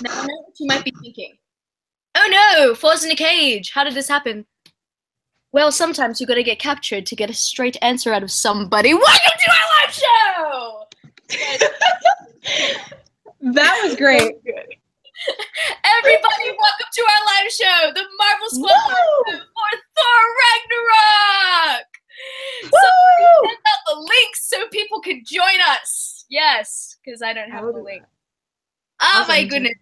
Now I know what you might be thinking. Oh no, Thor's in a cage. How did this happen? Well, sometimes you gotta get captured to get a straight answer out of somebody. Welcome to our live show! That was great. Everybody, welcome to our live show, the Marvel Squad live show for Thor Ragnarok! So send out the links so people can join us. Yes, because I don't have the link. Oh my goodness.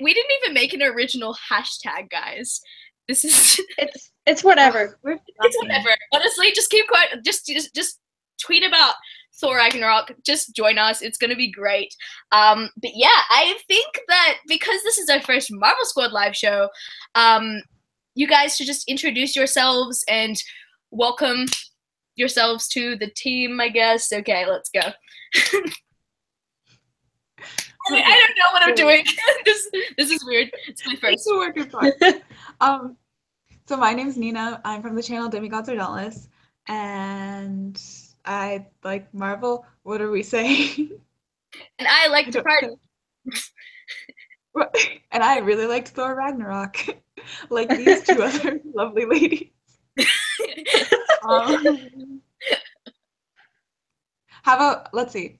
We didn't even make an original hashtag, guys. This is it's whatever. It's whatever. Honestly, just keep quiet. Just tweet about Thor Ragnarok. Just join us. It's gonna be great. But yeah, I think that because this is our first Marvel Squad live show, you guys should just introduce yourselves and welcome yourselves to the team, I guess. Okay, let's go. I don't know what I'm doing. This is weird. It's my first. It's a work in progress. So my name's Nina. I'm from the channel Demigods Are Dauntless, and I like Marvel. What are we saying? And I like to party. And I really liked Thor Ragnarok, like these two other lovely ladies. How about, let's see.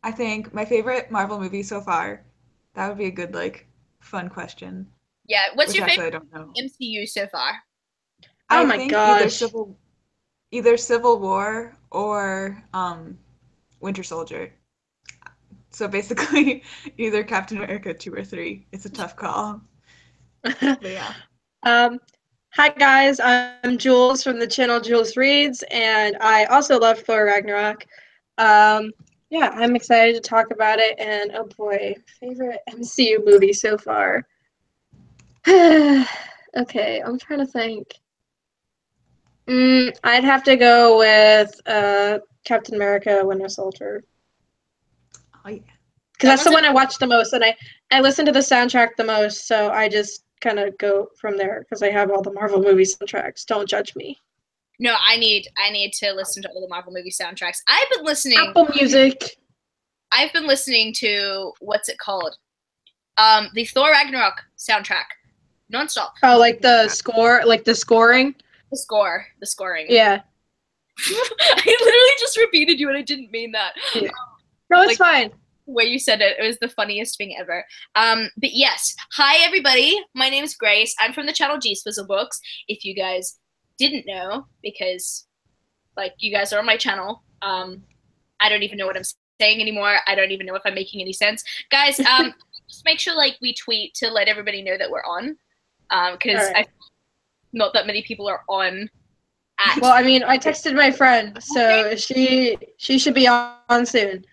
I think my favorite Marvel movie so far. That would be a good, like, fun question. Yeah, what's your favorite I don't know. MCU so far? Oh my gosh. Either Civil War or Winter Soldier. So basically, either Captain America 2 or 3. It's a tough call. But yeah. Hi guys, I'm Jules from the channel Jules Reads, and I also love Thor Ragnarok. Yeah, I'm excited to talk about it, and oh boy, favorite MCU movie so far. Okay, I'm trying to think. I'd have to go with Captain America Winter Soldier. Oh yeah. Because that's the one I watched the most, and I listen to the soundtrack the most, so I just kind of go from there because I have all the Marvel movie soundtracks. Don't judge me. No, I need to listen to all the Marvel movie soundtracks. I've been listening. Apple Music. I've been listening to what's it called? The Thor Ragnarok soundtrack, nonstop. Oh, like the score, like the scoring. The scoring. Yeah. I literally just repeated you, and I didn't mean that. Yeah. No, it's fine. The way you said it was the funniest thing ever. But yes, hi everybody. My name's Grace. I'm from the channel G-Swizzel Books. If you guys didn't know, because like you guys are on my channel, I don't even know what I'm saying anymore. I don't even know if I'm making any sense, guys. Just make sure like we tweet to let everybody know that we're on, because I not that many people are on. Well, I mean, I texted my friend, so she should be on soon.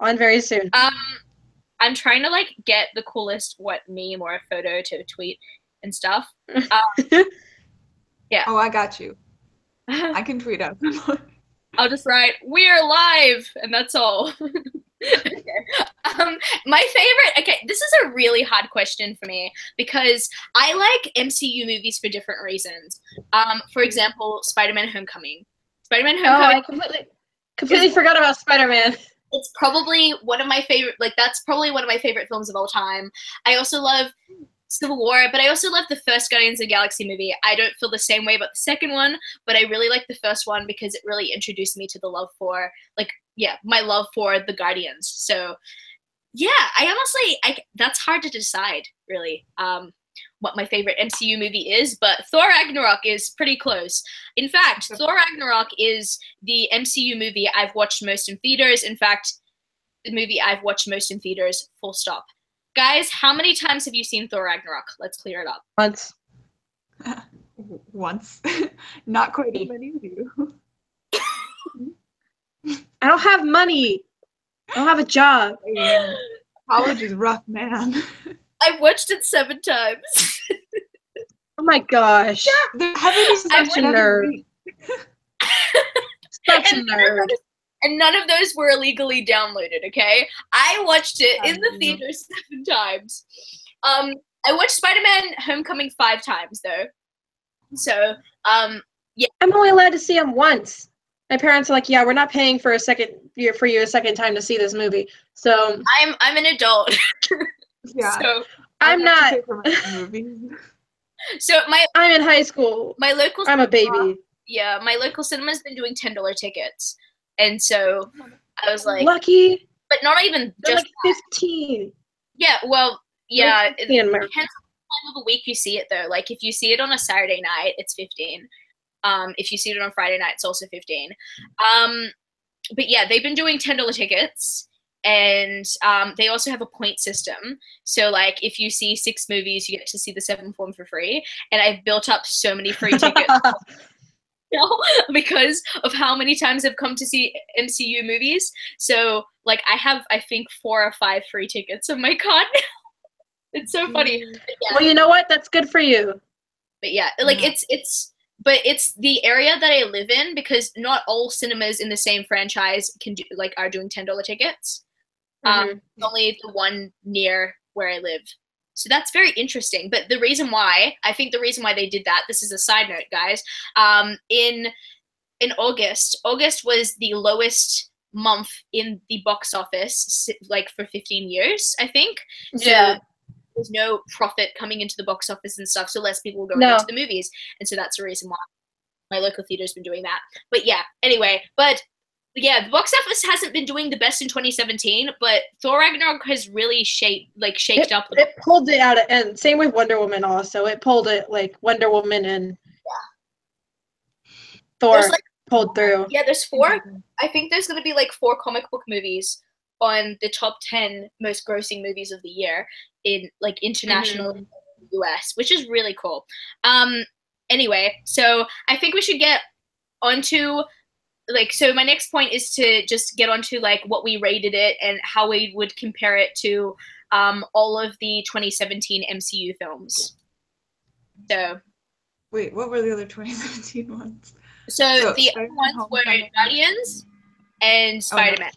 On very soon. I'm trying to like get the coolest meme or a photo to tweet and stuff. Yeah. Oh, I got you. I can tweet out. I'll just write "We're live" and that's all. Okay. My favorite. Okay, this is a really hard question for me because I like MCU movies for different reasons. For example, Spider-Man: Homecoming. Spider-Man: Homecoming. Oh, I completely forgot about Spider-Man. It's probably one of my favorite, that's probably one of my favorite films of all time. I also love Civil War, but I also love the first Guardians of the Galaxy movie. I don't feel the same way about the second one, but I really like the first one because it really introduced me to the love for, my love for the Guardians. So, yeah, I honestly, that's hard to decide, really. What my favorite MCU movie is, but Thor Ragnarok is pretty close. In fact, Thor Ragnarok is the MCU movie I've watched most in theaters. In fact, the movie I've watched most in theaters, full stop. Guys, how many times have you seen Thor Ragnarok? Let's clear it up. Once. Once. Not quite as many of you. I don't have money. I don't have a job. College is rough, man. I've watched it 7 times. Oh my gosh. Yeah, such a nerd. Such a nerd. And none of those were illegally downloaded, okay? I watched it in the theater 7 times. I watched Spider-Man Homecoming 5 times, though. So, yeah. I'm only allowed to see him once. My parents are like, yeah, we're not paying for a second for you a second time to see this movie. So I'm an adult. Yeah. So I'm not. Movies. So I'm in high school. my local I'm a baby. Yeah, my local cinema's been doing $10 tickets, and so I was like, Lucky. but not even They're just like 15. Yeah, well, yeah, Like it 15 in depends on America. the time of the week you see it though. Like if you see it on a Saturday night, it's 15. If you see it on Friday night, it's also 15. But yeah, they've been doing $10 tickets, and they also have a point system. So like if you see 6 movies, you get to see the 7th one for free. And I've built up so many free tickets now because of how many times I've come to see MCU movies. So like I have, I think, 4 or 5 free tickets on my card. It's so funny. Yeah. Well, you know what? That's good for you. But yeah, like it's the area that I live in, because not all cinemas in the same franchise are doing $10 tickets. Only the one near where I live. So that's very interesting. But the reason why they did that, this is a side note, guys. In August was the lowest month in the box office, like for 15 years, I think. Yeah. So there's no profit coming into the box office and stuff, so less people will go into the movies. And so that's the reason why my local theater's been doing that. But yeah, anyway, the box office hasn't been doing the best in 2017, but Thor Ragnarok has really shaked up. It pulled it out, and same with Wonder Woman also. It pulled it, like Wonder Woman and Thor pulled through. Yeah, there's 4. I think there's going to be like 4 comic book movies on the top 10 most grossing movies of the year in like international US, which is really cool. Anyway, so I think we should get onto so my next point is to just get onto like what we rated it and how we would compare it to all of the 2017 MCU films. So wait, what were the other 2017 ones? So the other ones were Guardians and Spider-Man.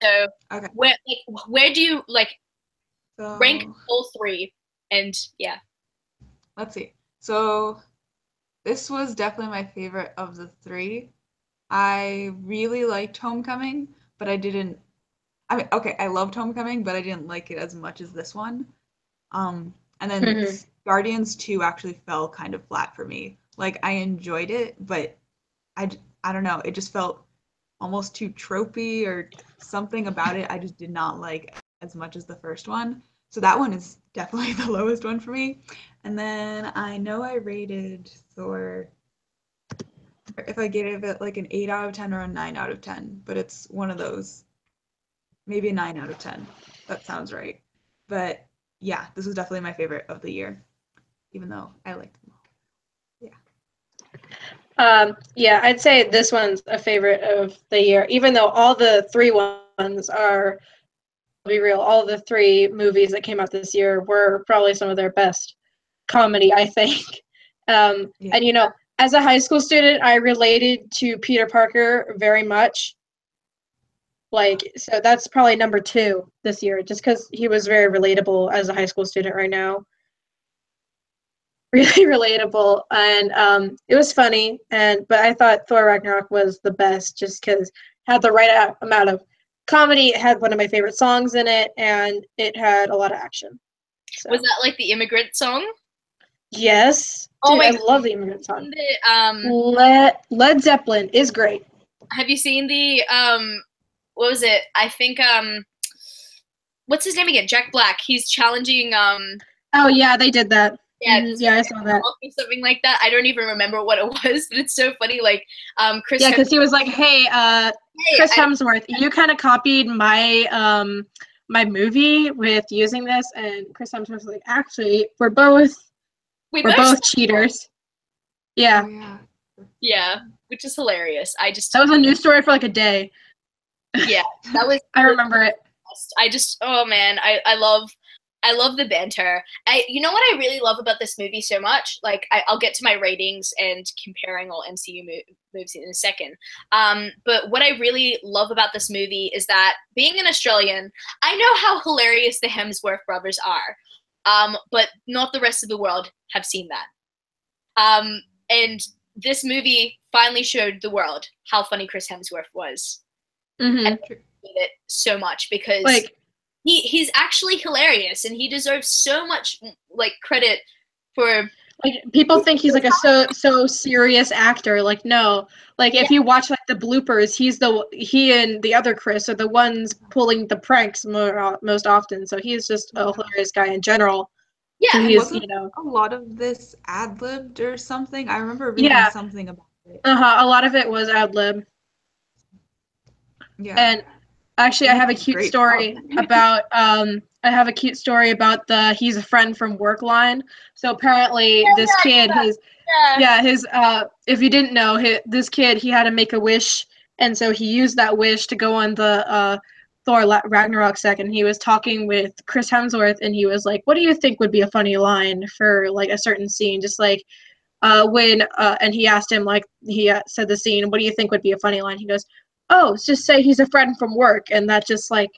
So okay. Where do you rank all 3? And yeah. Let's see. So this was definitely my favorite of the 3. I really liked Homecoming, but I loved Homecoming, but I didn't like it as much as this one. And then Guardians 2 actually fell kind of flat for me. Like I enjoyed it, but I don't know, it just felt almost too tropey, or something about it I just did not like as much as the first one. So that one is definitely the lowest one for me. And then I know I rated Thor, if I gave it like an 8 out of 10 or a 9 out of 10, but it's one of those. Maybe a 9 out of 10. That sounds right. But yeah, this was definitely my favorite of the year, even though I liked them all. Yeah, I'd say this one's a favorite of the year, even though all the 3 ones are, to be real, all the 3 movies that came out this year were probably some of their best comedy, I think. And you know, as a high school student, I related to Peter Parker very much. So that's probably number 2 this year, just because he was very relatable as a high school student right now. Really relatable, and it was funny, but I thought Thor Ragnarok was the best just because it had the right amount of comedy. It had one of my favorite songs in it, and it had a lot of action. So. Was that like the Immigrant song? Yes. Oh Dude, my I love the Immigrant song. Led Zeppelin is great. Have you seen the what was it? I think what's his name again? Jack Black. He's challenging Oh yeah, they did that. Yeah, yeah, I saw that. Something like that. I don't even remember what it was, but it's so funny. Like, Chris. Yeah, because he was like, "Hey, Chris Hemsworth, you kind of copied my my movie with using this," and Chris Hemsworth was like, "Actually, we're both cheaters." Yeah. Oh, yeah. Yeah, which is hilarious. That was a news story for like a day. Yeah, that was. I remember it. Oh man, I love the banter. You know what I really love about this movie so much? Like, I'll get to my ratings and comparing all MCU movies in a second. But what I really love about this movie is that, being an Australian, I know how hilarious the Hemsworth brothers are, but not the rest of the world have seen that. And this movie finally showed the world how funny Chris Hemsworth was. Mm-hmm. I appreciate it so much because Like, he's actually hilarious and he deserves so much like credit for. like people think he's like a so serious actor. Like, no. Like, if you watch like the bloopers, he and the other Chris are the ones pulling the pranks most often. So he's just a hilarious guy in general. Yeah, So And he's, wasn't a lot of this ad-libbed or something? I remember reading something about it. a lot of it was ad lib. Yeah. And actually, I have a cute Great story job. about the he's a friend from work line. So apparently, this kid, his if you didn't know, this kid, he had to make a wish, and so he used that wish to go on the Thor Ragnarok second. He was talking with Chris Hemsworth, and he was like, "What do you think would be a funny line for like a certain scene?" Just like and he asked him, like, he said the scene, "What do you think would be a funny line?" He goes, "Oh, just say he's a friend from work," and that just like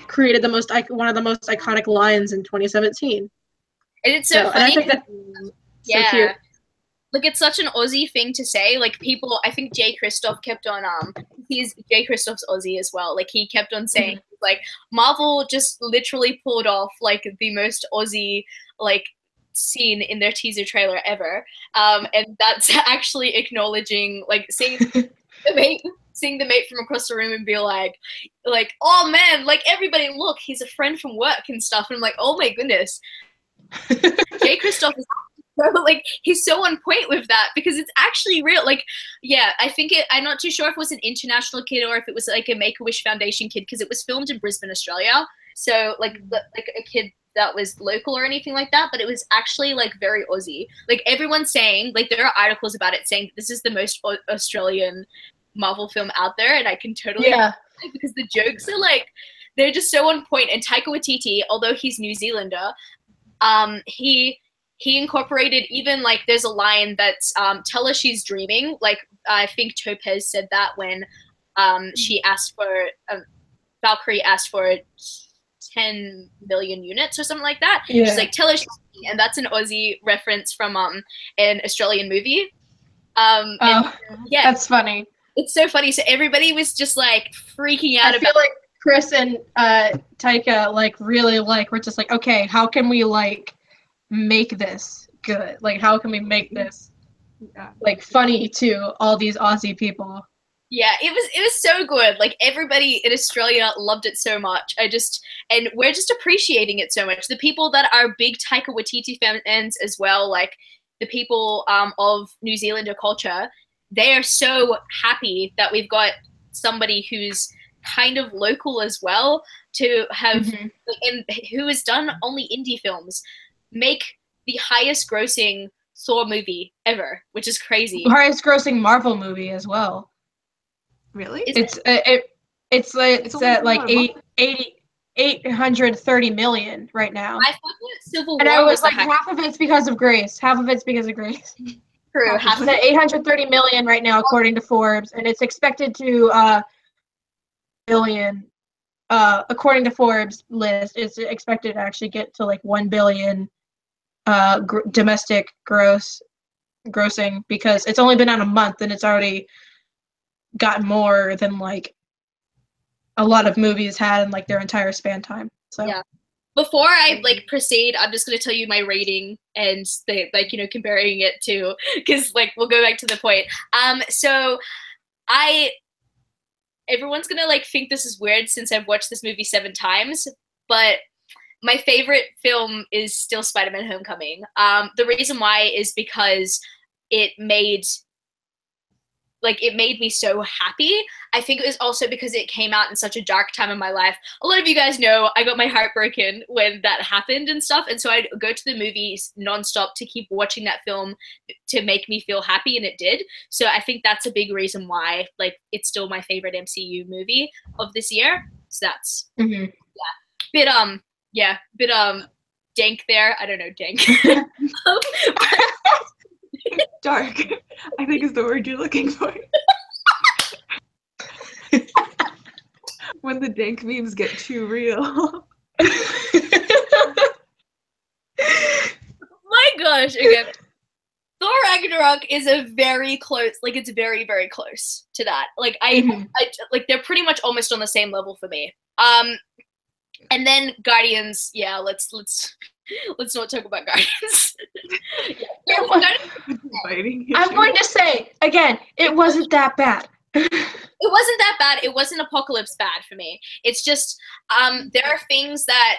created one of the most iconic lines in 2017. and it's so funny. And I think that's so cute. Like, it's such an Aussie thing to say. Like, people, I think Jay Kristoff kept on, Jay Kristoff's Aussie as well. Like, he kept on saying, like, Marvel just literally pulled off, like, the most Aussie, like, scene in their teaser trailer ever. And that's actually acknowledging, like, seeing the mate from across the room and be like, oh, man, like, everybody, look, he's a friend from work and stuff. And I'm like, oh, my goodness. Jay Kristoff is like, he's so on point with that because it's actually real. Like, yeah, I'm not too sure if it was an international kid or if it was like a Make-A-Wish Foundation kid because it was filmed in Brisbane, Australia. So like a kid that was local or anything like that, but it was actually like very Aussie. Like, everyone's saying, like, there are articles about it saying this is the most Australian Marvel film out there, and I can totally because the jokes are like, they're just so on point. And Taika Waititi, although he's New Zealander, he incorporated even, like, there's a line that's tell her she's dreaming. Like, I think Topez said that when she asked for Valkyrie asked for 10 million units or something like that. Yeah. She's like, tell her she's dreaming, and that's an Aussie reference from an Australian movie. That's funny. It's so funny. So everybody was just like freaking out. I feel like Chris and Taika like really like were just like, okay, how can we like make this good? Like, how can we make this like funny to all these Aussie people? Yeah, it was so good. Like, everybody in Australia loved it so much. And we're just appreciating it so much. The people that are big Taika Waititi fans as well, like the people of New Zealander culture, they are so happy that we've got somebody who's kind of local as well to have, and who has done only indie films, make the highest grossing Thor movie ever, which is crazy. Highest grossing Marvel movie as well. Really? It's at like 830 million right now. I thought that Civil War, and I was like, half of it's because of Grace. Half of it's because of Grace. True. It's at 830 million right now, according to Forbes, and it's expected to billion. According to Forbes list, it's expected to actually get to like 1 billion domestic grossing because it's only been on a month and it's already gotten more than like a lot of movies had in like their entire span time. So yeah. Before I like proceed, I'm just gonna tell you my rating and comparing it to, because like we'll go back to the point. So everyone's gonna like think this is weird since I've watched this movie 7 times, but my favorite film is still Spider-Man: Homecoming. The reason why is because it made me so happy. I think it was also because it came out in such a dark time in my life. A lot of you guys know I got my heart broken when that happened and stuff, and so I'd go to the movies nonstop to keep watching that film to make me feel happy, and it did. So I think that's a big reason why like it's still my favorite MCU movie of this year. So that's bit dank there. I don't know, dank. Dark, I think is the word you're looking for. When the dank memes get too real. My gosh, okay. Thor Ragnarok is a very close, like it's very, very close to that. Like like they're pretty much almost on the same level for me. And then Guardians, yeah, let's not talk about Guardians. I'm going to say again, it wasn't that bad. It wasn't that bad. It wasn't Apocalypse bad for me. It's just there are things that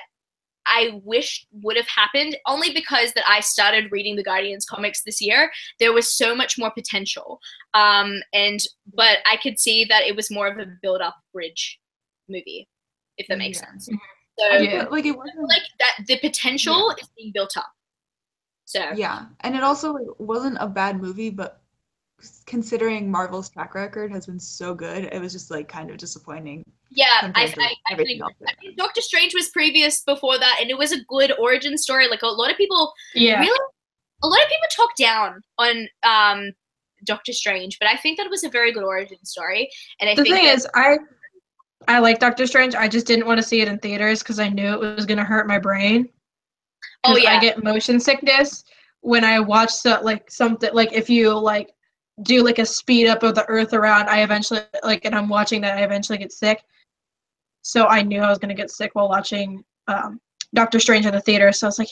I wish would have happened only because that I started reading the Guardians comics this year. There was so much more potential. But I could see that it was more of a build-up bridge movie, if that makes sense. So like it wasn't like that the potential is being built up. So yeah, and it also wasn't a bad movie, but considering Marvel's track record has been so good, it was just like kind of disappointing. Yeah, I think Doctor Strange was previous before that, and it was a good origin story. Like a lot of people, talk down on Doctor Strange, but I think that it was a very good origin story. And the thing is, I like Doctor Strange. I just didn't want to see it in theaters because I knew it was going to hurt my brain. Oh yeah, I get motion sickness when I watch something like if you like do like a speed up of the Earth around. I eventually and I'm watching that. I eventually get sick. So I knew I was gonna get sick while watching Doctor Strange in the theater. So I was like,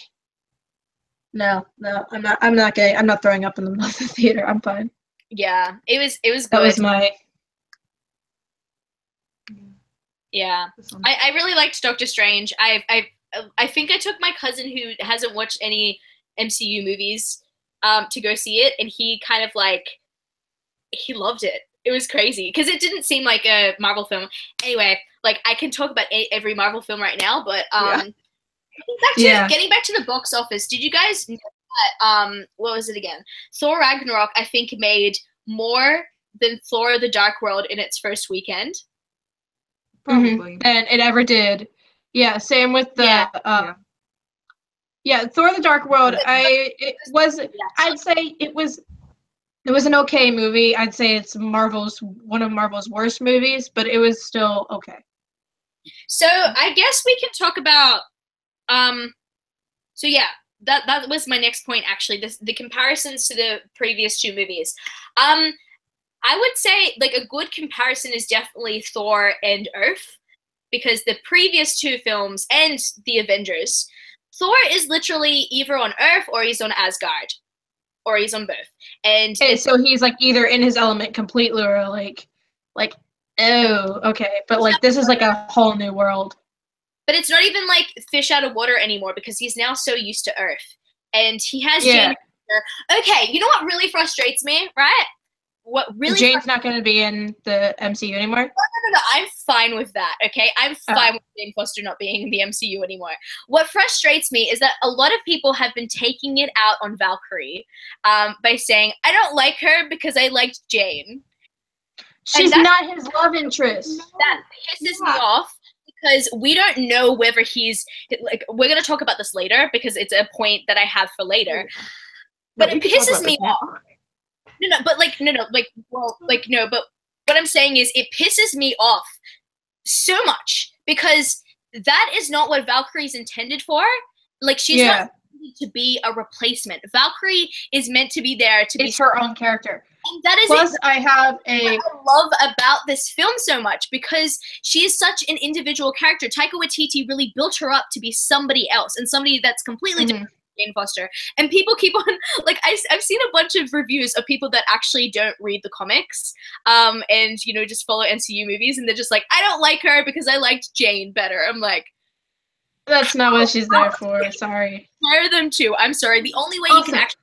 no, I'm not throwing up in the middle of the theater. I'm fine. Yeah, it was good. That was my. Yeah, I really liked Doctor Strange. I think I took my cousin who hasn't watched any MCU movies to go see it, and he kind of he loved it. It was crazy because it didn't seem like a Marvel film. Anyway, I can talk about every Marvel film right now, but getting back to the box office, did you guys know that, what was it again? Thor Ragnarok, I think, made more than Thor the Dark World in its first weekend. Probably. Than it ever did. Yeah, same with the Thor the Dark World. I'd say it was an okay movie. I'd say it's one of Marvel's worst movies, but it was still okay. So I guess we can talk about that was my next point actually, the comparisons to the previous two movies. I would say a good comparison is definitely Thor and Earth, because the previous two films and the Avengers, Thor is literally either on Earth or he's on Asgard. Or he's on both. And so he's either in his element completely or oh, okay. But this is a whole new world. But it's not even fish out of water anymore because he's now so used to Earth. And he has Jane. Okay, you know what really frustrates me, right? What really Jane's not going to be in the MCU anymore? No. I'm fine with that, okay? I'm fine with Jane Foster not being in the MCU anymore. What frustrates me is that a lot of people have been taking it out on Valkyrie by saying, I don't like her because I liked Jane. She's not his love interest. That pisses me off because we don't know whether he's... we're going to talk about this later because it's a point that I have for later. But it pisses me off. But what I'm saying is it pisses me off so much because that is not what Valkyrie's intended for. She's not intended to be a replacement. Valkyrie is meant to be there to be her own character. And that is Plus, I love about this film so much because she is such an individual character. Taika Waititi really built her up to be somebody else and somebody that's completely different. Jane Foster, and people keep on I've seen a bunch of reviews of people that actually don't read the comics and just follow MCU movies, and they're just I don't like her because I liked Jane better. I'm that's not what she's there for. Sorry. Compare them to. I'm sorry. The only way you can actually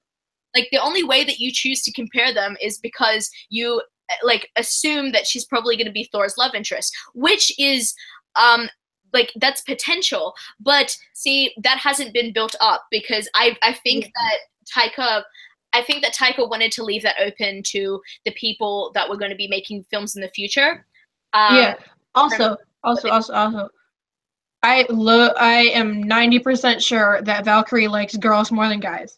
the only way that you choose to compare them is because you assume that she's probably going to be Thor's love interest, which is that's potential, but see, that hasn't been built up because I think that Taika wanted to leave that open to the people that were going to be making films in the future. Also, I am 90% sure that Valkyrie likes girls more than guys.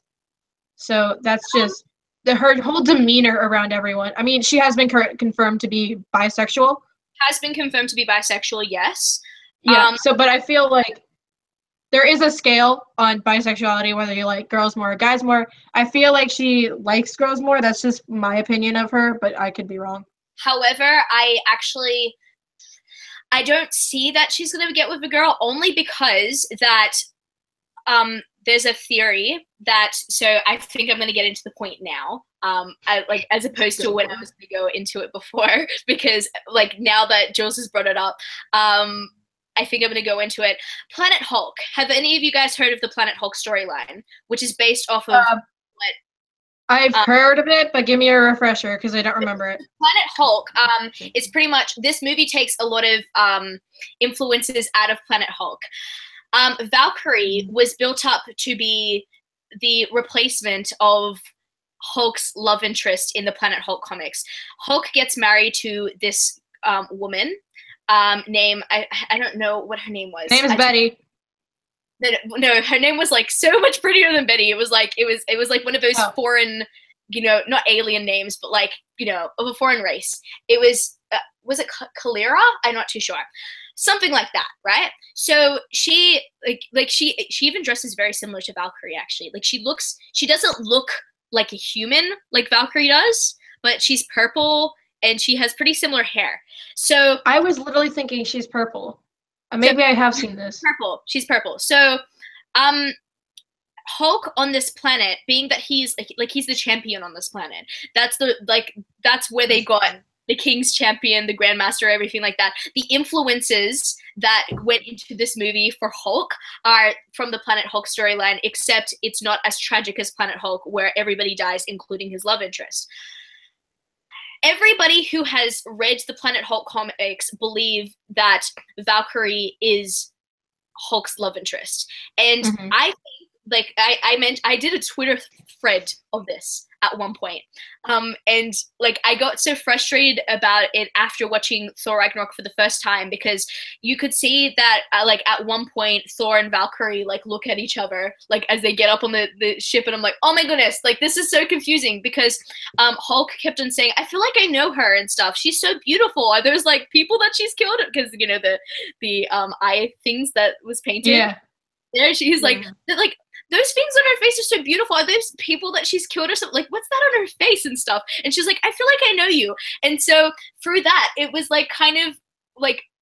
So that's just her whole demeanor around everyone. I mean, she has been confirmed to be bisexual. Has been confirmed to be bisexual, yes. Yeah. But I feel there is a scale on bisexuality, whether you like girls more or guys more. I feel like she likes girls more. That's just my opinion of her, but I could be wrong. However, I don't see that she's going to get with a girl, only because that there's a theory that, so I think I'm going to get into the point now, as opposed to when I was going to go into it before, because like now that Jules has brought it up, I think I'm going to go into it. Planet Hulk. Have any of you guys heard of the Planet Hulk storyline, which is based off of I've heard of it, but give me a refresher because I don't remember it. Planet Hulk is pretty much, this movie takes a lot of influences out of Planet Hulk. Valkyrie was built up to be the replacement of Hulk's love interest in the Planet Hulk comics. Hulk gets married to this woman named, I don't know what her name was. Her name is Betty. No, her name was like so much prettier than Betty. It was like one of those foreign, not alien names, but like, of a foreign race. It was it Kalira? I'm not too sure. Something like that, right? So she she even dresses very similar to Valkyrie, actually. Like she doesn't look like a human like Valkyrie does, but she's purple and she has pretty similar hair. So I was literally thinking she's purple. Maybe I have seen this. Purple. She's purple. So, Hulk on this planet, being that he's he's the champion on this planet. That's where they got the King's Champion, the Grandmaster, everything like that. The influences that went into this movie for Hulk are from the Planet Hulk storyline, except it's not as tragic as Planet Hulk, where everybody dies, including his love interest. Everybody who has read the Planet Hulk comics believe that Valkyrie is Hulk's love interest. And I think, I did a Twitter thread of this at one point. And I got so frustrated about it after watching Thor Ragnarok for the first time, because you could see that at one point Thor and Valkyrie look at each other as they get up on the ship, and I'm like, oh my goodness, this is so confusing, because Hulk kept on saying, I feel like I know her and stuff. She's so beautiful. Are those people that she's killed? Because the eye things that was painted. Yeah. There she's those things on her face are so beautiful. Are those people that she's killed or something? What's that on her face and stuff? And she's like, I feel like I know you. And so through that, it was kind of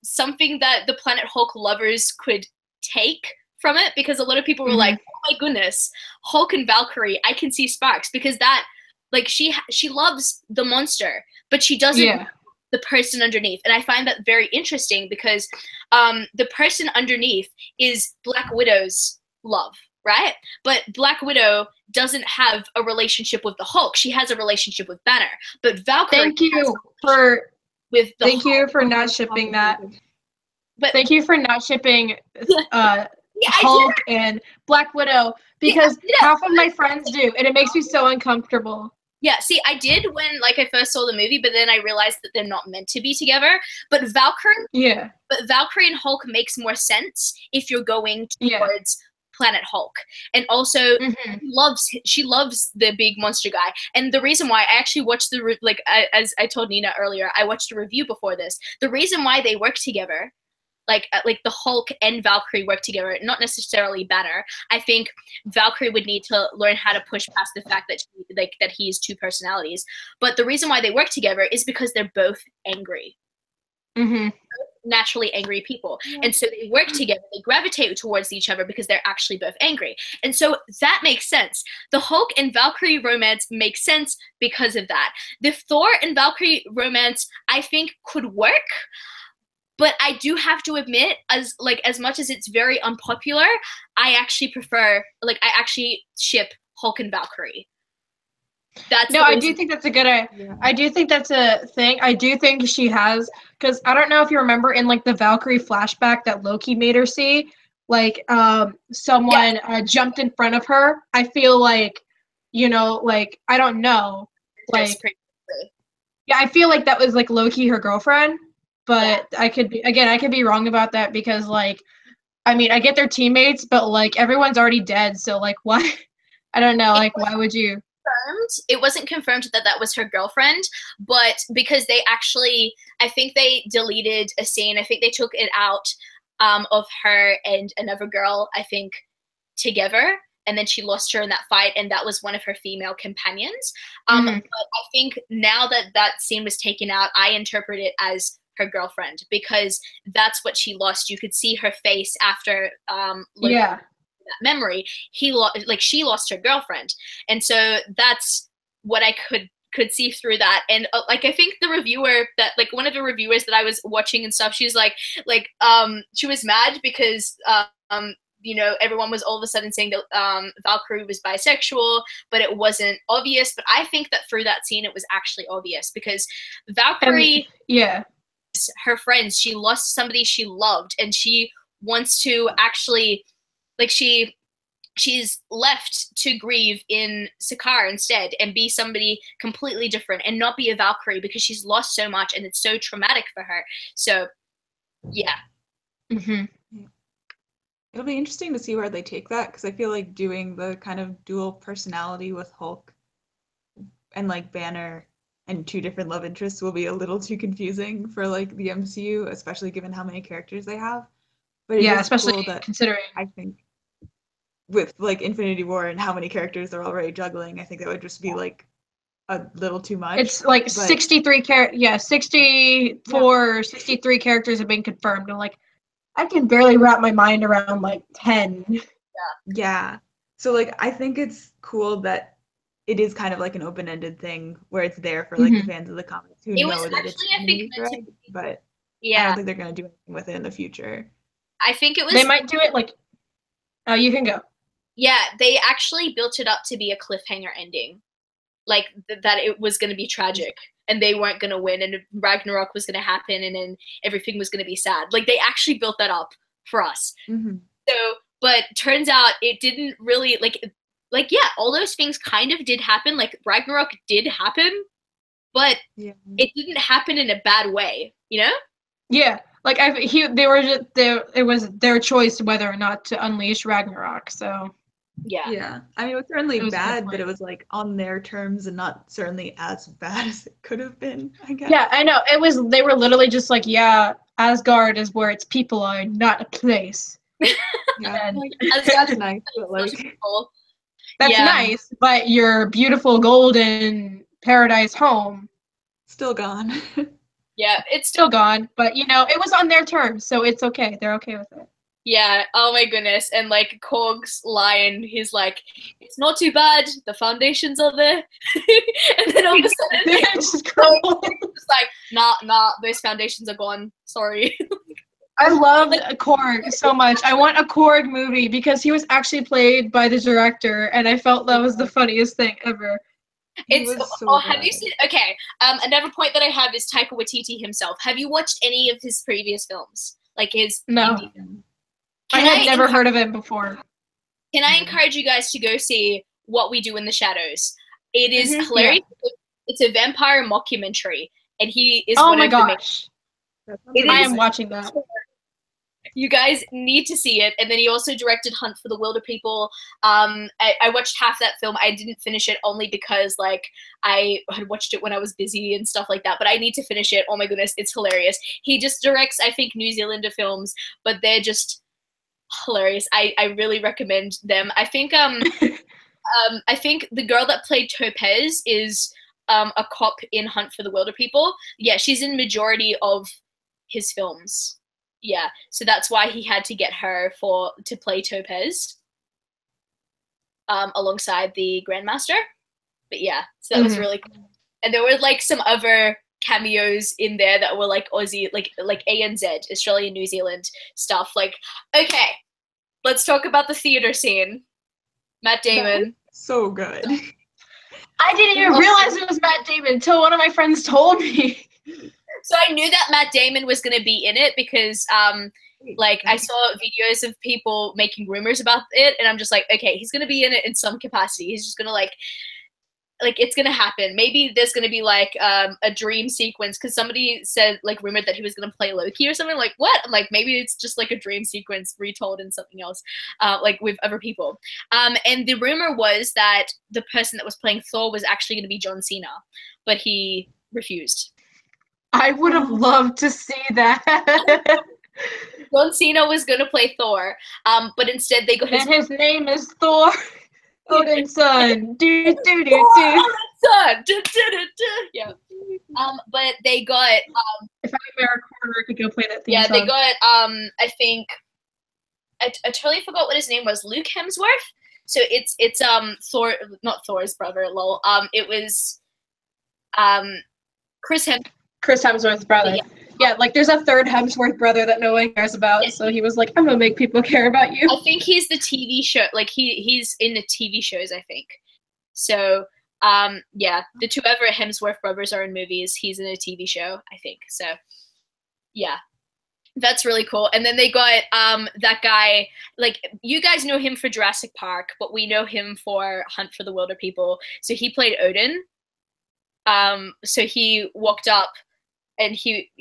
something that the Planet Hulk lovers could take from it, because a lot of people were like, oh my goodness, Hulk and Valkyrie, I can see sparks, because that she loves the monster, but she doesn't know the person underneath. And I find that very interesting, because the person underneath is Black Widow's love. Right? But Black Widow doesn't have a relationship with the Hulk. She has a relationship with Banner. But Valkyrie Thank you for not shipping that. But thank you for not shipping Hulk and Black Widow, because half of my friends do, and it makes me so uncomfortable. Yeah, see, I did when I first saw the movie, but then I realized that they're not meant to be together. But Valkyrie and Hulk makes more sense if you're going towards Planet Hulk. And also she loves the big monster guy. And the reason why I actually watched as I told Nina earlier, I watched a review before this. The reason why they work together, the Hulk and Valkyrie work together, not necessarily Banner. I think Valkyrie would need to learn how to push past the fact that that he has two personalities. But the reason why they work together is because they're both angry. Naturally angry people, and so they work together, they gravitate towards each other because they're actually both angry, and so that makes sense. The Hulk and Valkyrie romance makes sense because of that. The Thor and Valkyrie romance, I think, could work, but I do have to admit, as much as it's very unpopular, I actually prefer, I actually ship Hulk and Valkyrie. I do think that's a good idea. I do think that's a thing. I do think she has, because I don't know if you remember in the Valkyrie flashback that Loki made her see, someone jumped in front of her. I feel I don't know, I feel like that was Loki, her girlfriend, but I could be wrong about that, because I get their teammates, but everyone's already dead, so why? I don't know, why would you? It wasn't confirmed that was her girlfriend, but because they actually, I think they deleted a scene. I think they took it out of her and another girl, I think, together. And then she lost her in that fight, and that was one of her female companions. But I think now that that scene was taken out, I interpret it as her girlfriend, because that's what she lost. You could see her face after that memory. She lost her girlfriend, and so that's what I could see through that. And like, I think the reviewer that, like, one of the reviewers that I was watching and stuff, she's like she was mad because you know, everyone was all of a sudden saying that Valkyrie was bisexual, but it wasn't obvious. But I think that through that scene, it was actually obvious, because Valkyrie, her friends, she lost somebody she loved, and she wants to actually, like, she's left to grieve in Sakaar instead and be somebody completely different and not be a Valkyrie, because she's lost so much and it's so traumatic for her. So, yeah. It'll be interesting to see where they take that, because I feel like doing the kind of dual personality with Hulk and like Banner and two different love interests will be a little too confusing for like the MCU, especially given how many characters they have. But yeah, especially cool considering, I think with like Infinity War and how many characters they're already juggling, I think that would just be like a little too much. It's like 63 63 characters have been confirmed. I'm like, I can barely wrap my mind around like 10. Yeah. So like, I think it's cool that it is kind of like an open-ended thing where it's there for like the fans of the comics who know that it's but I don't think they're gonna do anything with it in the future. I think it was. They might do it like. Oh, you can go. Yeah, they actually built it up to be a cliffhanger ending, like that it was going to be tragic and they weren't going to win, and Ragnarok was going to happen, and then everything was going to be sad. Like, they actually built that up for us. So, but turns out it didn't really, like yeah, all those things kind of did happen. Like, Ragnarok did happen, but it didn't happen in a bad way, you know? Yeah, like it was their choice whether or not to unleash Ragnarok. So yeah, I mean, it was certainly bad, but it was like on their terms and not certainly as bad as it could have been, I guess. Yeah, I know. It was. They were literally just like, yeah, Asgard is where its people are, not a place. Yeah, like, that's nice, but like, that's nice, but your beautiful golden paradise home still gone. Yeah, it's still gone, but you know, it was on their terms, so it's okay. They're okay with it. Yeah, oh my goodness. And like Korg's line, he's like, it's not too bad, the foundations are there. And then all of a sudden it's just like, nah, those foundations are gone. Sorry. I love Korg so much. I want a Korg movie because he was actually played by the director, and I felt that was the funniest thing ever. Have you seen? Okay, another point that I have is Taika Waititi himself. Have you watched any of his previous films, like his indie films? I had never heard of him before. Can I encourage you guys to go see What We Do in the Shadows? It is hilarious. Yeah. It's a vampire mockumentary, and he is one of the main. I am watching that. You guys need to see it. And then he also directed Hunt for the Wilder People. I watched half that film. I didn't finish it only because like I had watched it when I was busy and stuff like that. But I need to finish it. Oh my goodness, it's hilarious. He just directs, I think, New Zealander films, but they're just hilarious. I really recommend them. I think I think the girl that played Topaz is a cop in Hunt for the Wilder People. Yeah, she's in majority of his films. Yeah, so that's why he had to get her to play Topaz alongside the Grandmaster. But yeah, so that was really cool. And there were like some other cameos in there that were like Aussie, like ANZ, Australia, New Zealand stuff. Like, okay, let's talk about the theater scene. Matt Damon. So good. I didn't even realize it was Matt Damon until one of my friends told me. So I knew that Matt Damon was going to be in it because, like, I saw videos of people making rumors about it, and I'm just like, okay, he's going to be in it in some capacity. He's just going to, like, it's going to happen. Maybe there's going to be, like, a dream sequence, because somebody said, like, rumored that he was going to play Loki or something. Like, what? I'm like, maybe it's just, like, a dream sequence retold in something else, like, with other people. And the rumor was that the person that was playing Thor was actually going to be John Cena, but he refused. I would have loved to see that. John Cena was gonna play Thor, but instead they got And his name is Thor, Odin's son. Do do do do. son. Yeah. But they got If I were a corner, I could go play that theme yeah, song. they got I think I totally forgot what his name was. Luke Hemsworth. So it's Thor, not Thor's brother. Lol. It was Chris Hemsworth's brother. Yeah, like there's a third Hemsworth brother that no one cares about. Yeah. So he was like, I'm gonna make people care about you. I think he's the TV show. Like he's in the TV shows. I think. So yeah, the two other Hemsworth brothers are in movies. He's in a TV show. I think. So yeah. That's really cool. And then they got that guy, like, you guys know him for Jurassic Park, but we know him for Hunt for the Wilder People. So he played Odin. So he walked up and he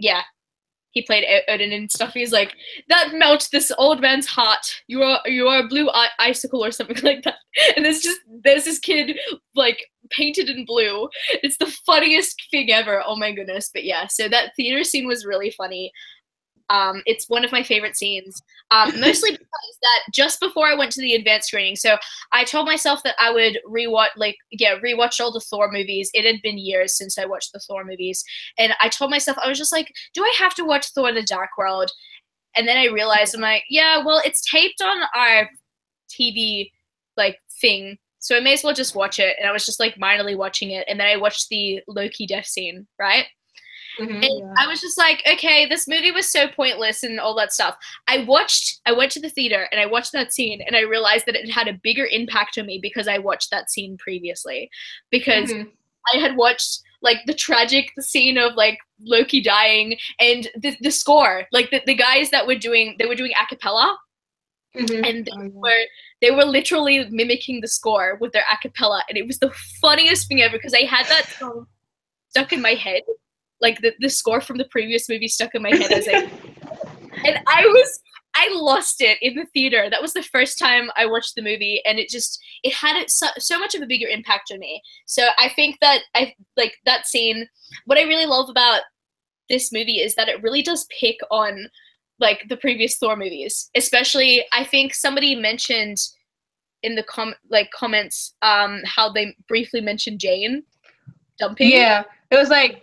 played Odin and stuff. He's like, that melts this old man's heart. You are a blue icicle or something like that. And there's this kid like painted in blue. It's the funniest thing ever. Oh my goodness. But yeah, so that theater scene was really funny. It's one of my favorite scenes, mostly because that just before I went to the advanced screening, so I told myself that I would rewatch all the Thor movies. It had been years since I watched the Thor movies, and I told myself, I was just like, do I have to watch Thor: The Dark World? And then I realized, I'm like, yeah, well, it's taped on our TV like thing, so I may as well just watch it. And I was just like minorly watching it, and then I watched the Loki death scene, right? Mm-hmm, and I was just like, okay, this movie was so pointless and all that stuff. I went to the theater and I watched that scene and I realized that it had a bigger impact on me because I watched that scene previously. Because I had watched like the tragic scene of like Loki dying and the score, like the guys that were doing a cappella. And they were literally mimicking the score with their a cappella, and it was the funniest thing ever because I had that song stuck in my head. Like the score from the previous movie stuck in my head as and I lost it in the theater. That was the first time I watched the movie, and it had so much of a bigger impact on me. So I think that that scene. What I really love about this movie is that it really does pick on like the previous Thor movies. Especially, I think somebody mentioned in the comments how they briefly mentioned Jane dumping. Yeah. It was like,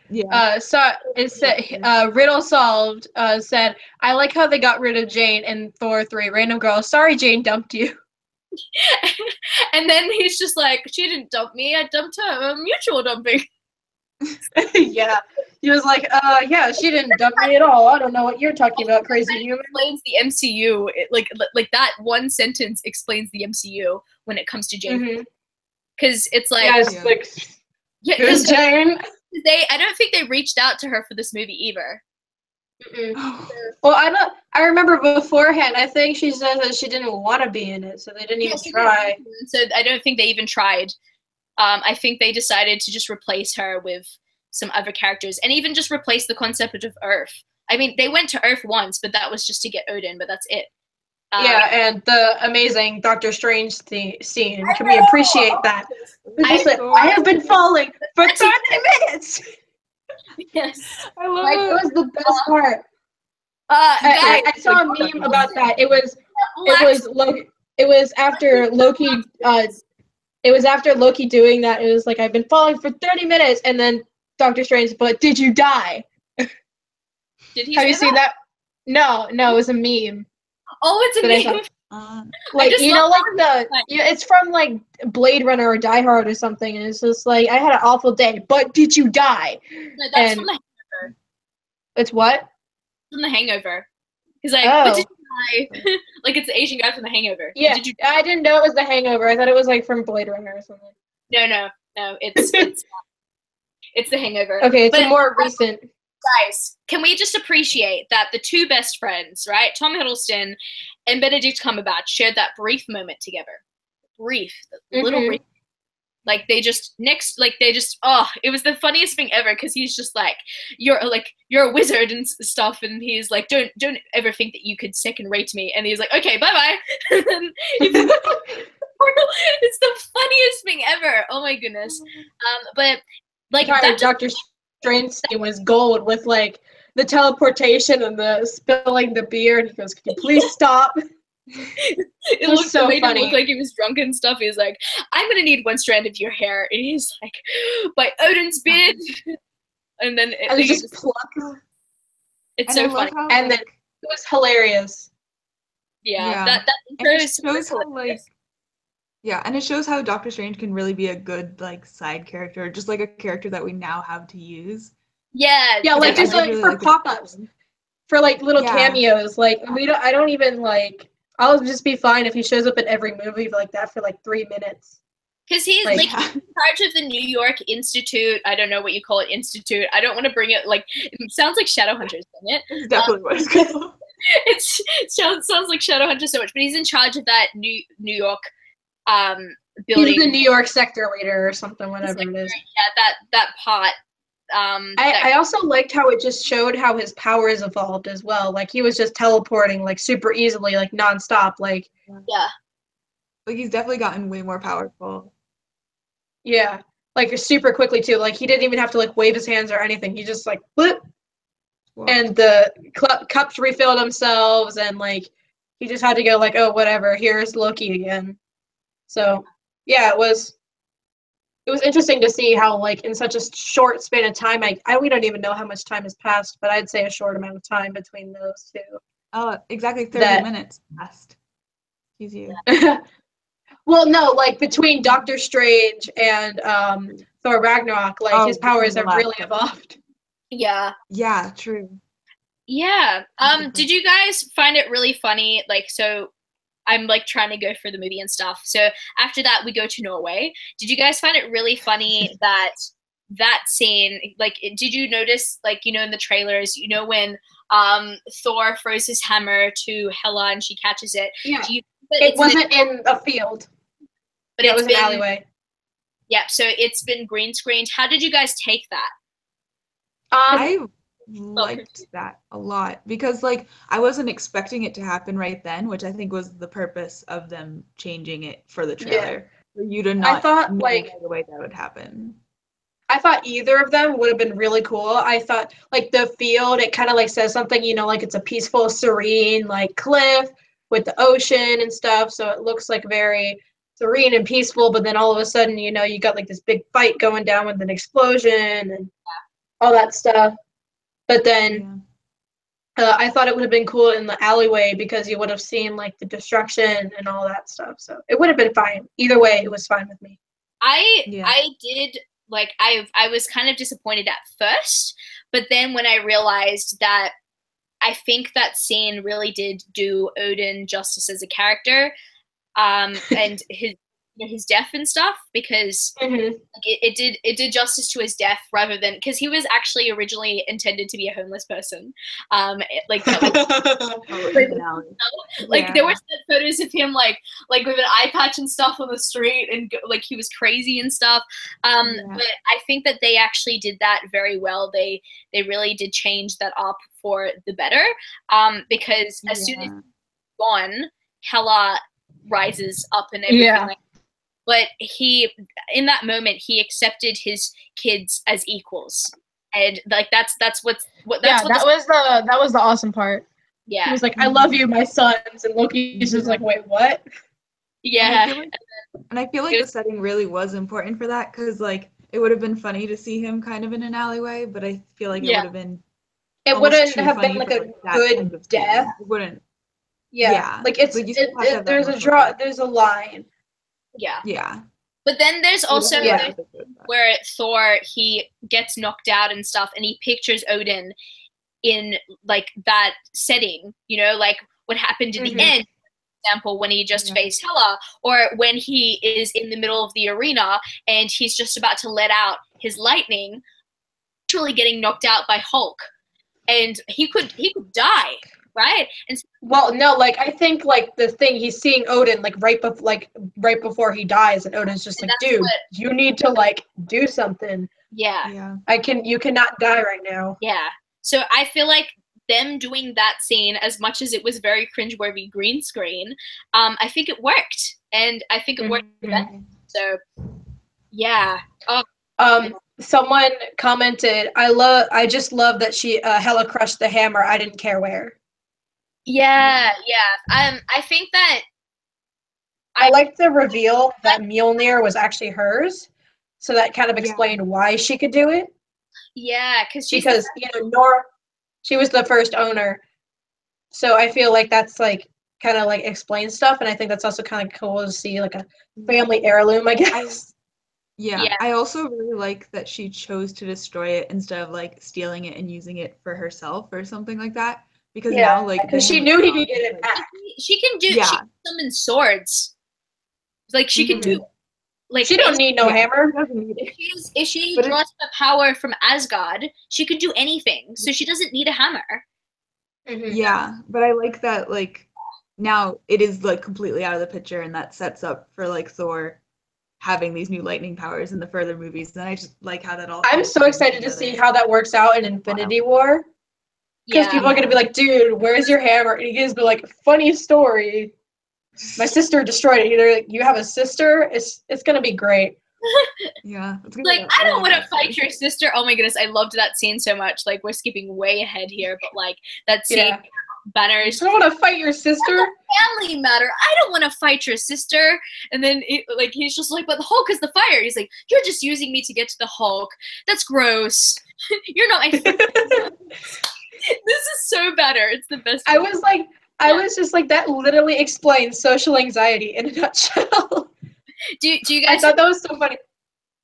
so it said, Riddle Solved said, I like how they got rid of Jane in Thor 3. Random girl, sorry Jane dumped you. And then he's just like, she didn't dump me, I dumped her. Mutual dumping. Yeah. He was like, yeah, she didn't dump me at all. I don't know what you're talking about, crazy human. Explains the MCU. Like that one sentence explains the MCU when it comes to Jane. Because it's like... Yeah, who's Jane? I don't think they reached out to her for this movie either. Well, I remember beforehand, I think she said that she didn't want to be in it, so they didn't even try. So I don't think they even tried. I think they decided to just replace her with some other characters, and even just replace the concept of Earth. I mean, they went to Earth once, but that was just to get Odin, but that's it. Yeah, and the amazing Doctor Strange scene. Can we appreciate that? I have been falling for 30 minutes. Yes, I love it. It was the best part. I saw a meme about that. It was after Loki. It was after Loki doing that. It was like, I've been falling for 30 minutes, and then Doctor Strange. But did you die? Did he? Have you seen that? No, it was a meme. Oh, it's a meme. Like, you know, like it's from like Blade Runner or Die Hard or something, and it's just like, I had an awful day, but did you die? No, that's from The Hangover. It's what? From The Hangover. He's like, but did you die? Like, it's the Asian guy from The Hangover. Yeah, I didn't know it was The Hangover. I thought it was like from Blade Runner or something. No, it's it's The Hangover. Okay, it's more recent. Guys, can we just appreciate that the two best friends, right, Tom Hiddleston and Benedict Cumberbatch, shared that brief moment together? Little brief. Like, it was the funniest thing ever, because he's just like, you're a wizard and stuff, and he's like, don't ever think that you could second rate me, and he's like, okay, bye-bye. It's the funniest thing ever. Oh my goodness. But like Doctor Strange was gold with like the teleportation and the spilling the beer, and he goes, "Can you please stop?" It was looked so made him funny. look like he was drunk and stuff. He was like, "I'm gonna need one strand of your hair," and he's like, "By Odin's beard," and then And they just pluck. it's And I so love funny. how, And then it was hilarious. Yeah, Yeah. that and intro it is shows how, hilarious. and it shows how Doctor Strange can really be a good, like, side character, just like a character that we now have to use. Yeah, Yeah, like I just did like really for like the pop-ups, for like little Yeah. cameos. Like I don't even like. I'll just be fine if he shows up in every movie like that for like 3 minutes. because he's Like- like in charge of the New York Institute. I don't know what you call it, institute. I don't want to bring it like it sounds like Shadowhunters, doesn't it? It's definitely what it's called. It sounds like Shadowhunters so much, but he's in charge of that New York building. He's the New York sector leader or something, whatever it is. Yeah, that pot. I also liked how it just showed how his powers evolved as well. Like he was just teleporting like super easily, like nonstop. Like Yeah. Like, he's definitely gotten way more powerful. yeah, like super quickly too. Like he didn't even have to like wave his hands or anything. He just like flip, Well, and the cups refilled themselves, and like he just had to go like, oh whatever, here's Loki again. So yeah, it was interesting to see how like in such a short span of time, we don't even know how much time has passed, but I'd say a short amount of time between those two. exactly 30 minutes passed. Excuse you. Well, no, like between Doctor Strange and Thor Ragnarok, like his powers have really evolved. Yeah. Yeah, true. Yeah. Did you guys find it really funny? Like, so I'm like trying to go through the movie and stuff. So after that, we go to Norway. Did you guys find it really funny that scene? Like, did you notice, like, you know, in the trailers, you know, when Thor throws his hammer to Hela and she catches it? Yeah. It wasn't in a field, but it was an alleyway. Yeah. So it's been green screened. How did you guys take that? I liked that a lot because, like, I wasn't expecting it to happen right then, which I think was the purpose of them changing it for the trailer. For you to not know right away that would happen. I thought either of them would have been really cool. I thought, like, the field, it kind of, like, says something, you know, like it's a peaceful, serene, like, cliff with the ocean and stuff, so it looks, like, very serene and peaceful, but then all of a sudden, you know, you got, like, this big fight going down with an explosion and all that stuff. But then I thought it would have been cool in the alleyway because you would have seen, like, the destruction and all that stuff, so it would have been fine. Either way, it was fine with me. I did... Like, I was kind of disappointed at first, but then when I realized that I think that scene really did do Odin justice as a character, and his death and stuff, because it did justice to his death rather than, because he was actually originally intended to be a homeless person. Like that was like there were photos of him like with an eye patch and stuff on the street, and like he was crazy and stuff. But I think that they actually did that very well. They really did change that up for the better, because as soon as he's gone, Hela rises up and everything like. But he, in that moment, he accepted his kids as equals, and like that was the awesome part. Yeah, he was like, "I love you, my sons," and Loki's just like, "Wait, what?" Yeah, and I feel like the setting really was important for that, because like it would have been funny to see him kind of in an alleyway, but I feel like it would have been. It wouldn't have been like a good death. It wouldn't. Yeah, like it's like there's a line. Yeah. But then there's also where Thor, he gets knocked out and stuff, and he pictures Odin in like that setting, you know, like what happened in the end, for example, when he just faced Hela, or when he is in the middle of the arena and he's just about to let out his lightning, literally getting knocked out by Hulk, and he could die. Right? And well, no, like I think like the thing, he's seeing Odin like right before he dies, and Odin's just like, dude, you need to like do something. Yeah. You cannot die right now. Yeah. So I feel like them doing that scene, as much as it was very cringeworthy green screen, I think it worked, and I think it worked. So yeah. someone commented, I just love that she Hela crushed the hammer. I didn't care where. Yeah. I think that I liked the reveal that Mjolnir was actually hers, so that kind of explained why she could do it. Yeah, because she was the first owner, so I feel like that's like kind of like explains stuff, and I think that's also kind of cool to see like a family heirloom, I guess. I also really like that she chose to destroy it instead of like stealing it and using it for herself or something like that. Because now, like, because she knew he could get it back. She can summon swords. Like she can do. Like she don't need no hammer. If she draws the power from Asgard, she could do anything. So she doesn't need a hammer. Yeah, but I like that. Like now, it is like completely out of the picture, and that sets up for like Thor having these new lightning powers in the further movies. And I just like how that all. I'm so excited to see how that works out in Infinity War. Because people are gonna be like, "Dude, where's your hammer?" And he's gonna be like, "Funny story. My sister destroyed it." Either like, you have a sister. It's gonna be great. Yeah. Like, I don't want to fight your sister. Oh my goodness, I loved that scene so much. Like, we're skipping way ahead here, but like that scene. Banners. I don't want to fight your sister. Family matter. I don't want to fight your sister. And then he's just like, but the Hulk is the fire. He's like, you're just using me to get to the Hulk. That's gross. You're not my friend. This is so better. It's the best. I was just like, that literally explains social anxiety in a nutshell. Do you guys? I thought that was so funny.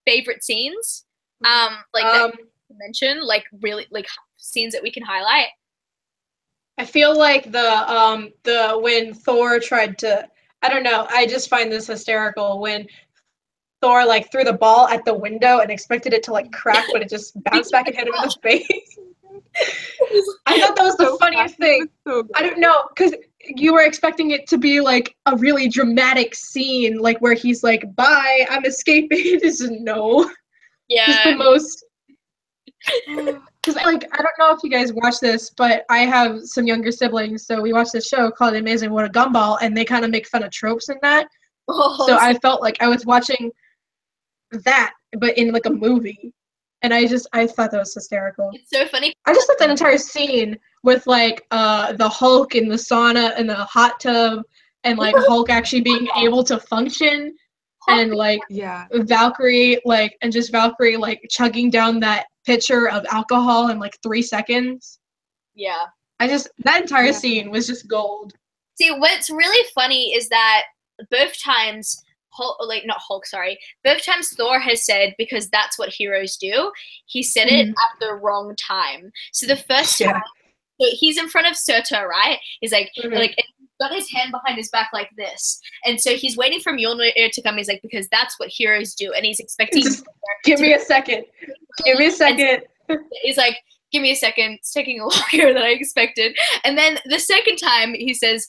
Favorite scenes? That you mention, like really like scenes that we can highlight. I feel like the when Thor tried to, I don't know, I just find this hysterical when Thor like threw the ball at the window and expected it to like crack, but it just bounced back and hit him in the face. I thought that was the funniest thing. I don't know, because you were expecting it to be like a really dramatic scene, like where he's like, "Bye, I'm escaping." This is no. Yeah. Just the most. Because I don't know if you guys watch this, but I have some younger siblings, so we watch this show called The Amazing World of Gumball, and they kind of make fun of tropes in that. So I felt like I was watching that, but in like a movie, and I thought that was hysterical. It's so funny. I just thought that entire scene with like the Hulk in the sauna and the hot tub, and like Hulk actually being able to function, and like Valkyrie like chugging down that pitcher of alcohol in like 3 seconds. Yeah. That entire scene was just gold. See, what's really funny is that both times both times Thor has said, because that's what heroes do, he said it at the wrong time. So the first time, so he's in front of Surtur, right? He's like, he's got his hand behind his back like this. And so he's waiting for Mjolnir to come. He's like, because that's what heroes do. And he's expecting... Give me a second. Give me a second. He's like, give me a second. It's taking longer than I expected. And then the second time he says,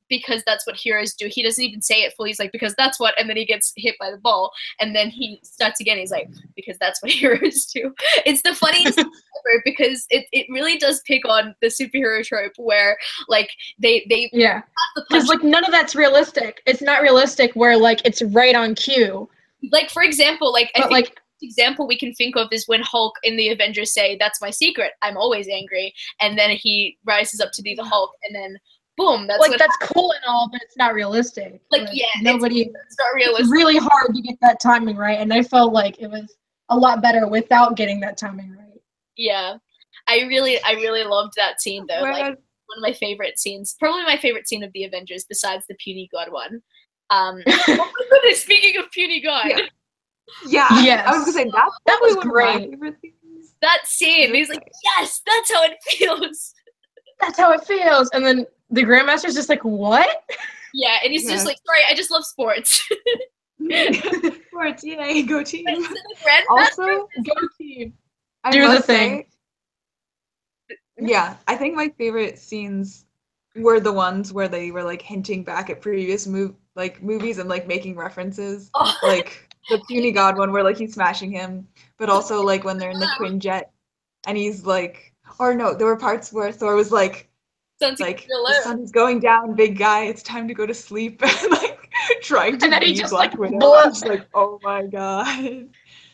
because that's what heroes do. He doesn't even say it fully. He's like, because that's what, and then he gets hit by the ball. And then he starts again. He's like, because that's what heroes do. It's the funniest thing ever, because it really does pick on the superhero trope where like they because like none of that's realistic. It's not realistic where like it's right on cue. Like, for example, example we can think of is when Hulk in the Avengers say, "That's my secret. I'm always angry," and then he rises up to be the Hulk, and then boom, that's cool and all, but it's not realistic. Like it's not realistic. It's really hard to get that timing right, and I felt like it was a lot better without getting that timing right. Yeah, I really loved that scene though. Like one of my favorite scenes, probably my favorite scene of the Avengers, besides the puny god one. Oh my goodness! Speaking of puny god. Yeah. Yes. I was gonna say that was great. That scene, he's like, yes, that's how it feels. That's how it feels. And then the Grandmaster's just like, what? Yeah, and he's just like, sorry, I just love sports. Sports, yay, go team. Also, go team. Do the thing. Yeah, I think my favorite scenes were the ones where they were like hinting back at previous movies and like making references. Like the puny god one where like he's smashing him, but also like when they're in the Quinjet and he's like, or no, there were parts where Thor was like the sun is going down, big guy, it's time to go to sleep, and like trying to be Black Widow. I was like, oh my god.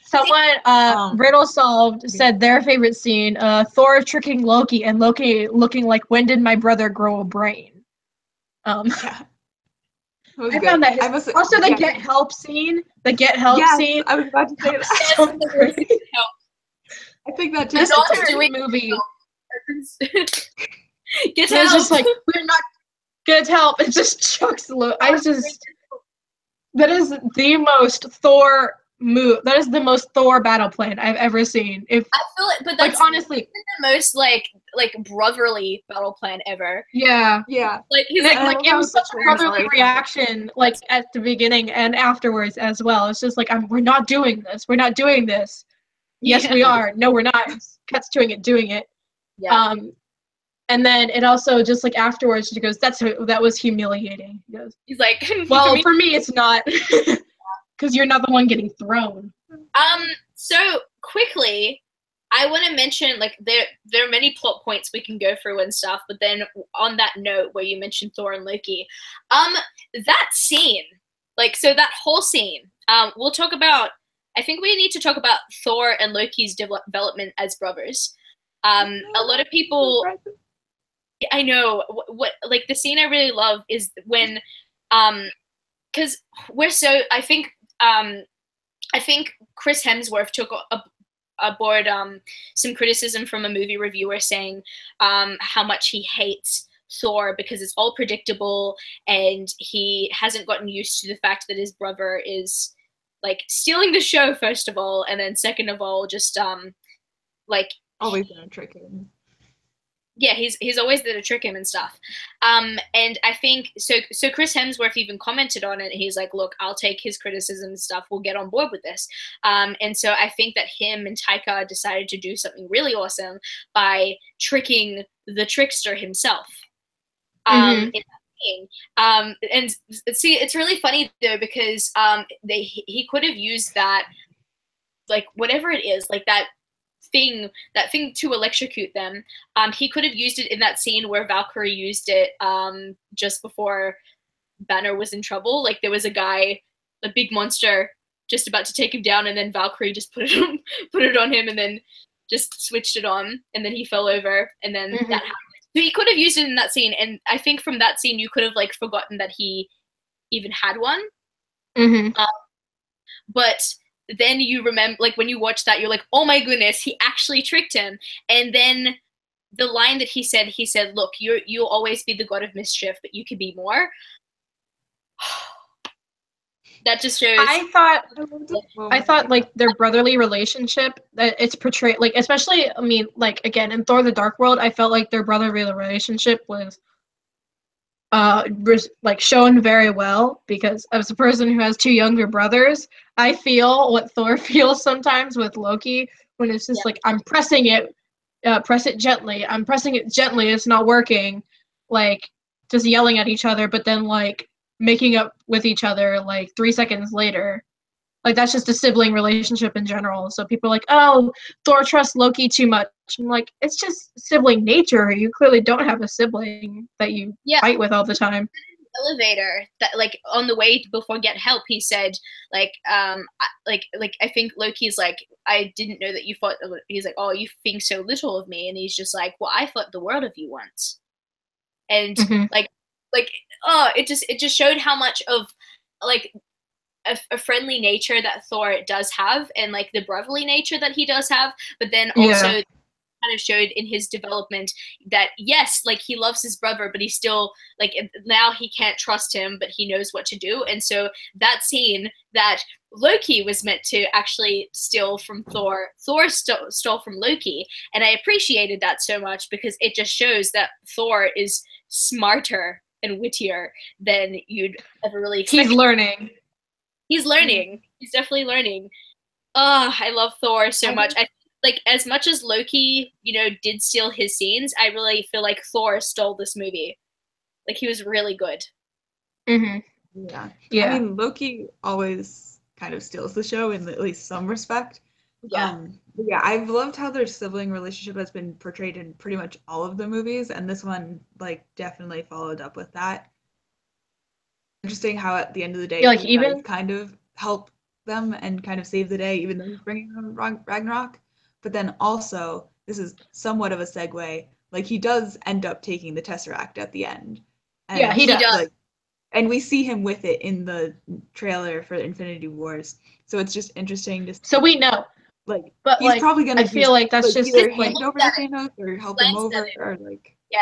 Someone, Riddle Solved said their favorite scene, Thor tricking Loki and Loki looking like, when did my brother grow a brain? Yeah. I found that also the Get Help scene. The Get Help scene. I was about to say that. So great. I think that too. This entire movie. Get It's help. just like, we're not Get Help. It just chucks that is the most Thor move. That is the most Thor battle plan I've ever seen. I feel it, but that's like, honestly the most like brotherly battle plan ever. Yeah. Like he's like it was such a brotherly reaction, like at the beginning and afterwards as well. It's just like, we're not doing this. We're not doing this. Yes, we are. No, we're not. Cat's doing it. Yeah. And then it also just like afterwards she goes, that was humiliating. He goes, he's like, well, for me it's not, because you're not the one getting thrown. So quickly, I want to mention, like, there are many plot points we can go through and stuff, but then on that note where you mentioned Thor and Loki, that scene, like, so that whole scene, we'll talk about, I think we need to talk about Thor and Loki's development as brothers. A lot of people, I know, what like, the scene I really love is when, because I think Chris Hemsworth took aboard some criticism from a movie reviewer saying how much he hates Thor because it's all predictable and he hasn't gotten used to the fact that his brother is like stealing the show, first of all, and then second of all, just like always gonna trick him. Yeah, he's always there to trick him and stuff. And I think so Chris Hemsworth even commented on it. He's like, look, I'll take his criticism and stuff. We'll get on board with this. And so I think that him and Taika decided to do something really awesome by tricking the trickster himself. In that scene. And see, it's really funny though, because he could have used that, like, whatever it is, like that thing to electrocute them. He could have used it in that scene where Valkyrie used it just before Banner was in trouble. Like, there was a big monster just about to take him down, and then Valkyrie just put it on him and then just switched it on, and then he fell over, and then that happened. So he could have used it in that scene, and I think from that scene you could have like forgotten that he even had one. But then you remember, like, when you watch that, you're like, oh my goodness, he actually tricked him. And then the line that he said, look, you'll always be the god of mischief, but you could be more. That just shows. I thought like their brotherly relationship, that it's portrayed, like, especially, I mean, like, again, in Thor: The Dark World, I felt like their brotherly relationship was like shown very well, because as a person who has two younger brothers, I feel what Thor feels sometimes with Loki, when it's just like, I'm pressing it, press it gently, I'm pressing it gently, it's not working, like, just yelling at each other, but then like making up with each other like 3 seconds later. Like, that's just a sibling relationship in general. So people are like, oh, Thor trusts Loki too much. I'm like, it's just sibling nature. You clearly don't have a sibling that you fight with all the time. Elevator, that, like, on the way before Get Help, he said, like, I think Loki's like, I didn't know that you thought, he's like, oh, you think so little of me, and he's just like, well, I thought the world of you once. And it just showed how much of, like, a friendly nature that Thor does have, and like the brotherly nature that he does have, but then also kind of showed in his development that, yes, like, he loves his brother, but he still, like, now he can't trust him, but he knows what to do. And so that scene that Loki was meant to actually steal from Thor stole from Loki, and I appreciated that so much, because it just shows that Thor is smarter and wittier than you'd ever really expect. He's learning. He's definitely learning. Oh, I love Thor so much. Like, as much as Loki, did steal his scenes, I really feel like Thor stole this movie. Like, he was really good. Yeah. I mean, Loki always kind of steals the show in at least some respect. I've loved how their sibling relationship has been portrayed in pretty much all of the movies, and this one, like, definitely followed up with that. Interesting how at the end of the day, like, even kind of help them and kind of save the day, even though he's bringing them Ragnarok. But then also, this is somewhat of a segue. Like he does end up taking the Tesseract at the end, and Yeah, he does. like, and we see him with it in the trailer for Infinity Wars. So it's just interesting to see. So we know. Like, but he's probably gonna. I feel like that's just either like, hand over to Thanos or help him over, or like. Yeah.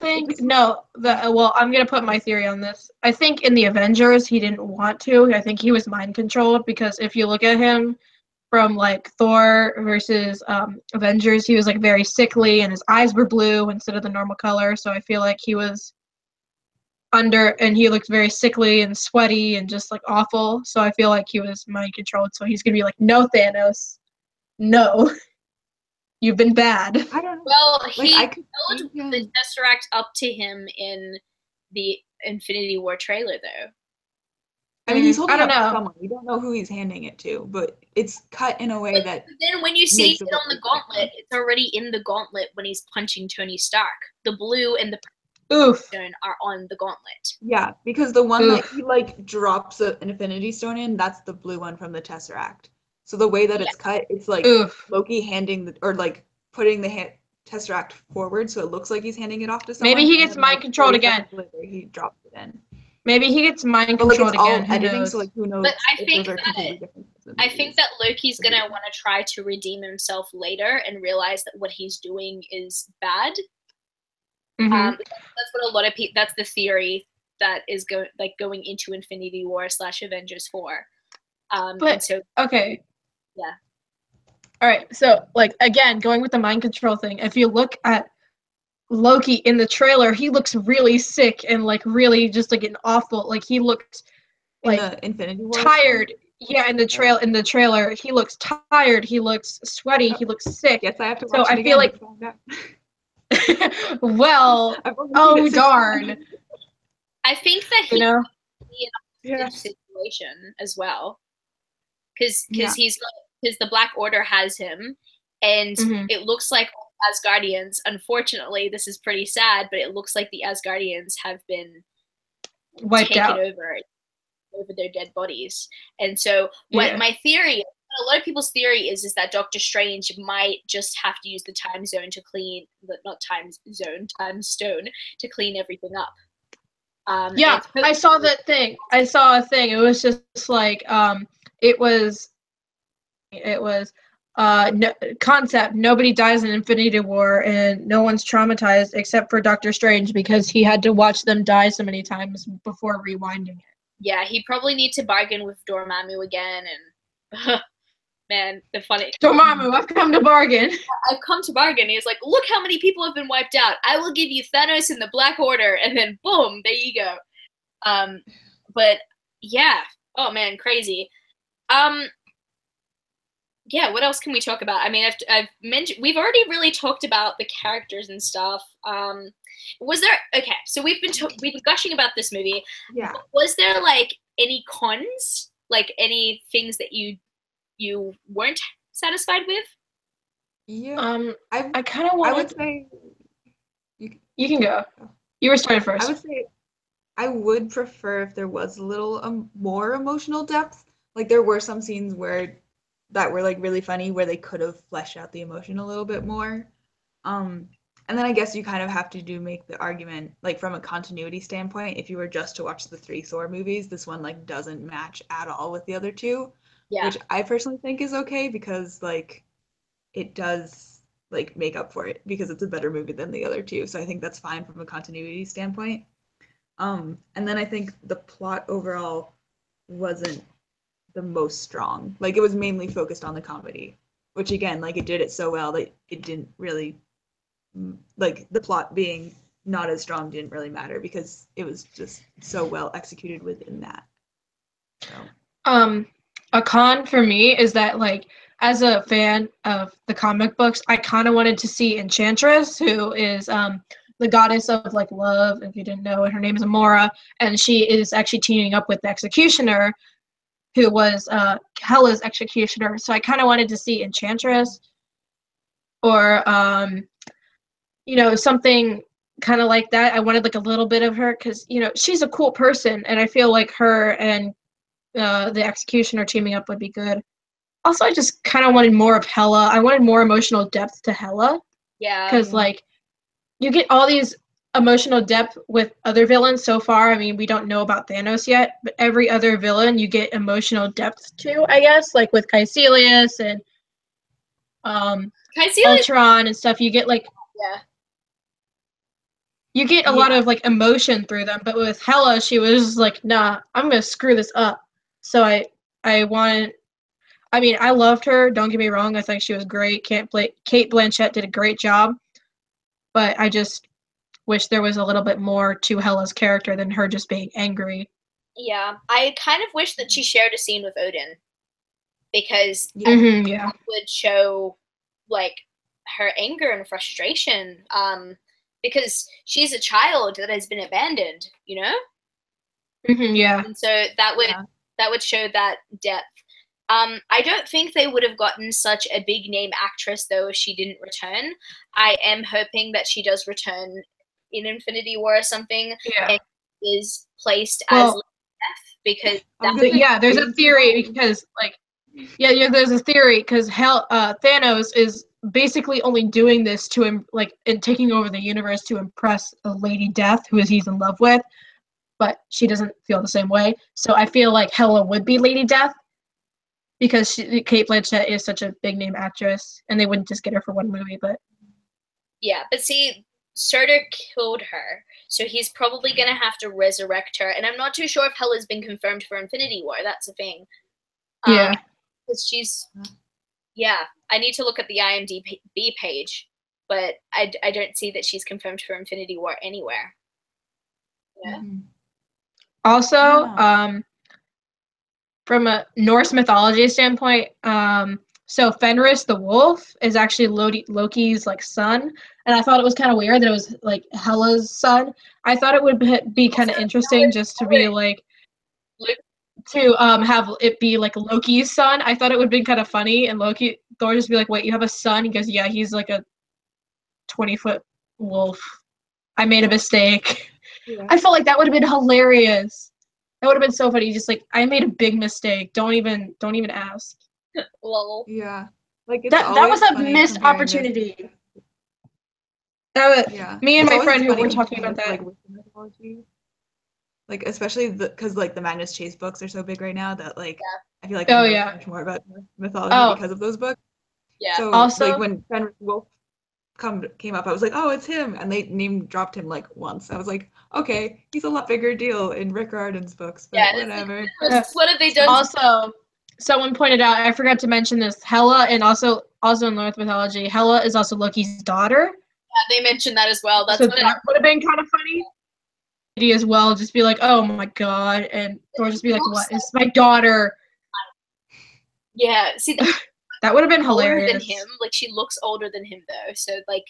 I think no. Well, I'm gonna put my theory on this. I think in the Avengers he didn't want to. I think he was mind controlled because if you look at him from like Thor versus Avengers, he was like very sickly and his eyes were blue instead of the normal color. So I feel like he was and he looked very sickly and sweaty and just like awful. So I feel like he was mind controlled. So he's gonna be like, no, Thanos, no, you've been bad. I don't know. Well, Like, he I could held the Tesseract up to him in the Infinity War trailer, though. I mean, he's holding I don't it up know. to someone. We don't know who he's handing it to, but it's cut in a way that. But then when you see makes it it on the look gauntlet, it's already in the gauntlet when he's punching Tony Stark. The blue and the Oof. stone are on the gauntlet. Yeah, because the one Oof. that he like drops an Infinity Stone in, that's the blue one from the Tesseract. So the way that it's cut, it's like Oof. Loki handing or like putting the Tesseract forward, so it looks like he's handing it off to someone. Maybe he and gets then, mind like, controlled 30 again. seconds later, he drops it in. Maybe he gets mind But like controlled it's all again. Who editing, knows? so like who knows But I if think those are that- completely different. I think that Loki's gonna want to try to redeem himself later and realize that what he's doing is bad. Mhm. That's what a lot of people. That's the theory that is going into Infinity War / Avengers 4. But and so okay. Yeah. All right. So like again, going with the mind control thing. If you look at Loki in the trailer, he looks really sick and like really just like an awful. Like he looks like in the Infinity War tired. Yeah, in the trailer, he looks tired. He looks sweaty. He looks sick. Yes, I have to So watch it I feel again like. Well, I've only seen oh it 6 darn. times. I think that You he know. be in a hostage situation as well, because Yeah. because the Black Order has him, and Mhm. it looks like Asgardians. Unfortunately, this is pretty sad, but it looks like the Asgardians have been Wiped taken out. over their dead bodies. And so what my theory, a lot of people's theory is that Doctor Strange might just have to use the time stone to clean everything up. Yeah, I saw that thing. I saw a thing. It was just like it was concept. Nobody dies in Infinity War, and no one's traumatized except for Doctor Strange because he had to watch them die so many times before rewinding it. Yeah, he probably need to bargain with Dormammu again, and man, the funny Dormammu, I've come to bargain. I've come to bargain. He's like, look how many people have been wiped out. I will give you Thanos and the Black Order, and then boom, there you go. But yeah, oh man, crazy. Yeah, what else can we talk about? I mean, I've mentioned, we've already really talked about the characters and stuff. Was there, okay, so we've been gushing about this movie. Yeah. Was there like any cons, like any things that you weren't satisfied with? Yeah. I kind of want. I would say. You can go. You were started first. I would say I would prefer if there was a little more emotional depth. Like there were some scenes that were like really funny where they could have fleshed out the emotion a little bit more. And then I guess you kind of have to make the argument, like from a continuity standpoint, if you were just to watch the 3 Thor movies, this one like doesn't match at all with the other 2. Yeah. Which I personally think is okay because like it does like make up for it because it's a better movie than the other 2. So I think that's fine from a continuity standpoint. And then I think the plot overall wasn't the most strong. Like it was mainly focused on the comedy, which again, like it did it so well that it didn't really, like the plot being not as strong didn't really matter because it was just so well executed within that. So. A con for me is that like as a fan of the comic books, I kind of wanted to see Enchantress, who is the goddess of like love. If you didn't know it, her name is Amora, and she is actually teaming up with the Executioner, who was Hela's executioner. So I kind of wanted to see Enchantress or something kind of like that. I wanted like a little bit of her because she's a cool person, and I feel like her and the executioner teaming up would be good. Also, I just kind of wanted more of Hela. I wanted more emotional depth to Hela. Yeah. Because, like, you get all these emotional depth with other villains so far. I mean, we don't know about Thanos yet, but every other villain you get emotional depth to, I guess. Like, with Caecilius and Ultron and stuff, you get, like... Yeah. You get a lot of, like, emotion through them, but with Hela, she was just like, nah, I'm gonna screw this up. So I mean, I loved her, don't get me wrong, I think she was great. Kate Blanchett did a great job, but I just wish there was a little bit more to Hela's character than her just being angry. Yeah, I kind of wish that she shared a scene with Odin, because that would show, like, her anger and frustration, because she's a child that has been abandoned, you know? And so that would show that depth. I don't think they would have gotten such a big name actress though if she didn't return. I am hoping that she does return in Infinity War or something, and is placed as Death, because there's a theory because there's a theory because Thanos is basically only doing this to and taking over the universe to impress a Lady Death who he's in love with, but she doesn't feel the same way. So I feel like Hela would be Lady Death because Kate Blanchett is such a big name actress, and they wouldn't just get her for one movie. But but see, Surtur killed her, so he's probably gonna have to resurrect her, and I'm not too sure if Hela's been confirmed for Infinity War. That's the thing. Because she's, I need to look at the IMDb page, but I don't see that she's confirmed for Infinity War anywhere. Also, from a Norse mythology standpoint, so Fenris the wolf is actually Loki's like son, and I thought it was kind of weird that it was like Hela's son. I thought it would be kind of interesting just to be like to have it be like Loki's son. I thought it would have been kind of funny, and Thor just be like, "Wait, you have a son?" He goes, "Yeah, he's like a 20-foot wolf. I made a mistake." I felt like that would have been hilarious. That would have been so funny. Just like, I made a big mistake. Don't even ask. Lol. Yeah. Like that was a missed opportunity. Me and my friend who were talking about that. Like especially because like the Magnus Chase books are so big right now that like I feel like I know much more about mythology because of those books. Yeah. So also, like when Fenris Wolf came up, I was like, oh, it's him, and they name dropped him like once. I was like, okay, he's a lot bigger deal in Rick Riordan's books, but whatever. What have they done? Also, someone pointed out, I forgot to mention this, Hela, and also in Norse mythology, Hela is also Loki's daughter. Yeah, they mentioned that as well. That would have been kind of funny. As well, just be like, oh my god, and Thor just be like, what? It's my daughter. Yeah, see, that would have been hilarious. Older than him, like she looks older than him though, so like,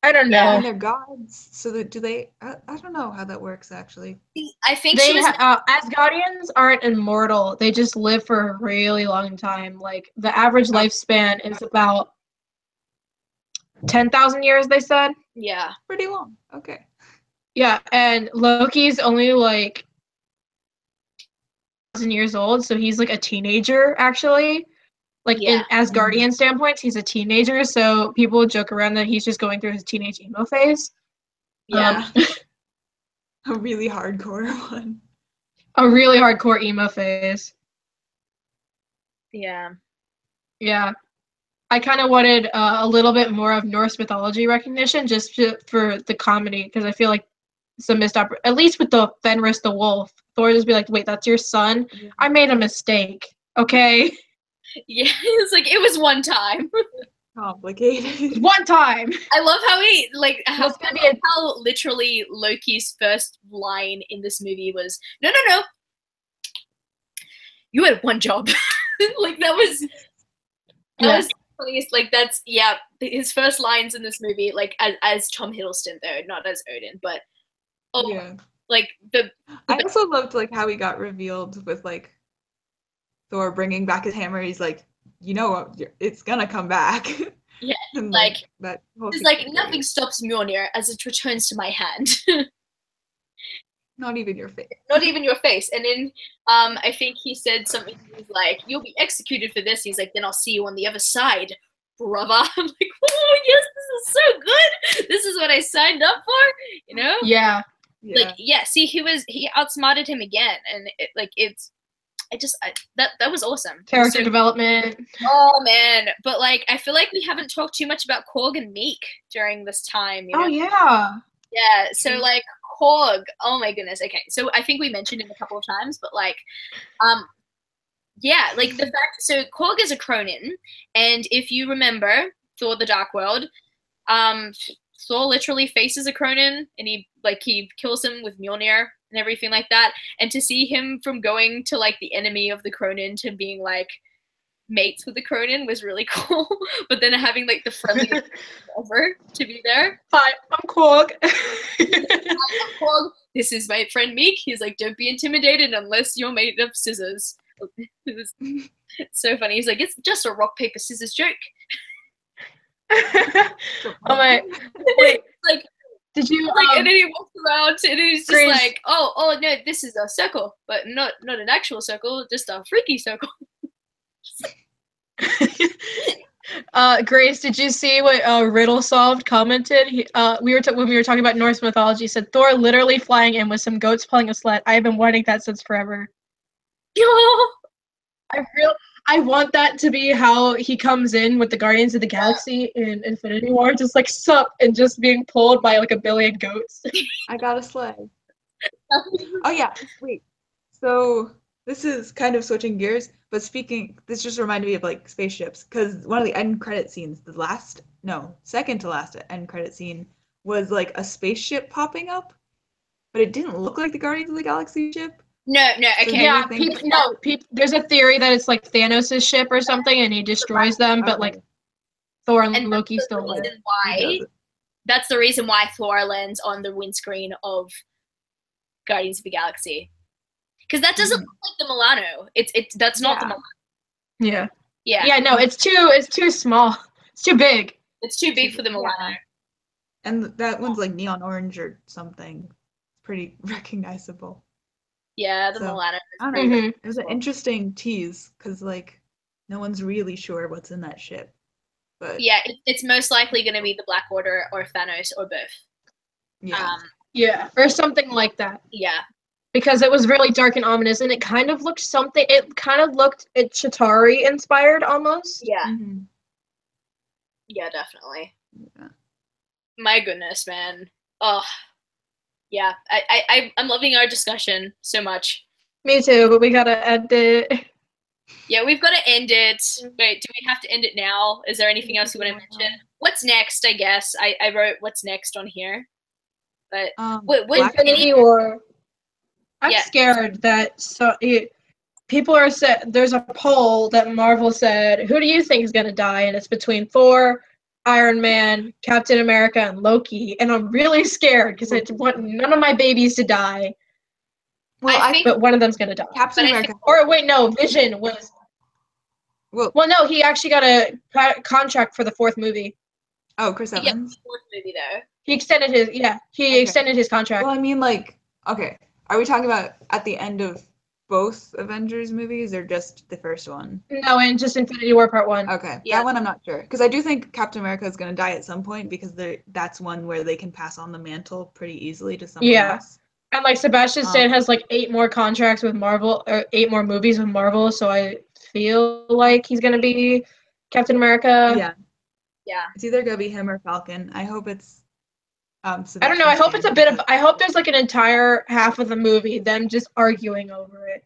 I don't know. And they're gods, so do they? I don't know how that works actually. I think they Asgardians aren't immortal. They just live for a really long time. Like the average lifespan is about 10,000 years. They said. Yeah, pretty long. Okay. Yeah, and Loki's only like 1,000 years old, so he's like a teenager actually. Like in Asgardian standpoints, he's a teenager, so people joke around that he's just going through his teenage emo phase. Yeah. A really hardcore one. A really hardcore emo phase. Yeah. Yeah. I kind of wanted a little bit more of Norse mythology recognition just for the comedy, because I feel like some missed at least with the Fenris the wolf. Thor just be like, wait, that's your son? Yeah. I made a mistake. Okay. Yeah, it's like it was one time. Complicated. One time. I love how he how literally Loki's first line in this movie was, no. You had one job. Like that was the funniest. Like that's his first lines in this movie, like as Tom Hiddleston though, not as Odin, but like I also loved like how he got revealed with like Thor bringing back his hammer. He's like, you know, it's gonna come back. Yeah, and, like that. It's like nothing stops Mjolnir as it returns to my hand. Not even your face. Not even your face. And then I think he said something, he was like, you'll be executed for this. He's like, then I'll see you on the other side, brother. I'm like, oh yes, this is so good. This is what I signed up for, you know? Yeah. Like, yeah, see, he outsmarted him again, and that was awesome. Character development. Oh man, but like I feel like we haven't talked too much about Korg and Meek during this time. You know? Oh yeah. Yeah. So like Korg. Oh my goodness. Okay. So I think we mentioned him a couple of times, but like, yeah, like the fact. So Korg is a Cronin, and if you remember Thor: The Dark World, Thor literally faces a Cronin, and he kills him with Mjolnir and everything like that. And to see him from going to like the enemy of the Cronin to being like mates with the Cronin was really cool. But then having like the friendliest ever to be there. Hi, I'm Korg. I'm Korg. This is my friend Meek. He's like, don't be intimidated unless you're made of scissors. It's so funny. He's like, it's just a rock, paper, scissors joke. Oh my! Wait, like, did you? And then he walks around and he's just like, oh no, this is a circle, but not an actual circle, just a freaky circle. Grace, did you see what Riddle Solved commented? When we were talking about Norse mythology, said Thor literally flying in with some goats pulling a sled. I have been wanting that since forever. I want that to be how he comes in with the Guardians of the Galaxy in Infinity War, just like sup and just being pulled by like a billion goats. I got a sled. Oh yeah, wait. So this is kind of switching gears, but this just reminded me of like spaceships, because one of the end credit scenes, second to last end credit scene, was like a spaceship popping up, but it didn't look like the Guardians of the Galaxy ship. No, okay. Yeah, there's a theory that it's like Thanos' ship or something, and he destroys them, but like Thor and Loki still live. That's the reason why Thor lands on the windscreen of Guardians of the Galaxy, because that doesn't look like the Milano. That's not the Milano. Yeah. No, it's too small. It's too big. It's too big for the Milano. And that one's like neon orange or something. It's pretty recognizable. Yeah, the Milano. It was an interesting tease, because like no one's really sure what's in that ship. But yeah, it's most likely going to be the Black Order or Thanos or both. Yeah, or something like that. Yeah, because it was really dark and ominous, and it kind of looked Chitauri inspired almost. Yeah. Yeah, definitely. Yeah. My goodness, man. Oh. Yeah, I'm loving our discussion so much. Me too, but we gotta end it. Yeah, we've got to end it. Wait, do we have to end it now? Is there anything else you want to mention? What's next, I guess? I wrote what's next on here. But Infinity War. I'm scared that people are there's a poll that Marvel said, who do you think is going to die? And it's between Thor, Iron Man, Captain America, and Loki, and I'm really scared because I want none of my babies to die. Well, but one of them's gonna die. Captain America. Or wait, no, Vision was. Well, no, he actually got a contract for the 4th movie. Oh, Chris Evans. Yeah, 4th movie though. He extended his extended his contract. Well, I mean, like, okay, are we talking about at the end of both Avengers movies or just the first one? No, and just Infinity War Part 1. Okay, that one I'm not sure, because I do think Captain America is going to die at some point, because that's one where they can pass on the mantle pretty easily to someone else. And like Sebastian Stan has like 8 more contracts with Marvel, or 8 more movies with Marvel, so I feel like he's going to be Captain America. Yeah. It's either going to be him or Falcon. I hope it's I don't know. I hope it's a bit of. I hope there's like an entire half of the movie them just arguing over it.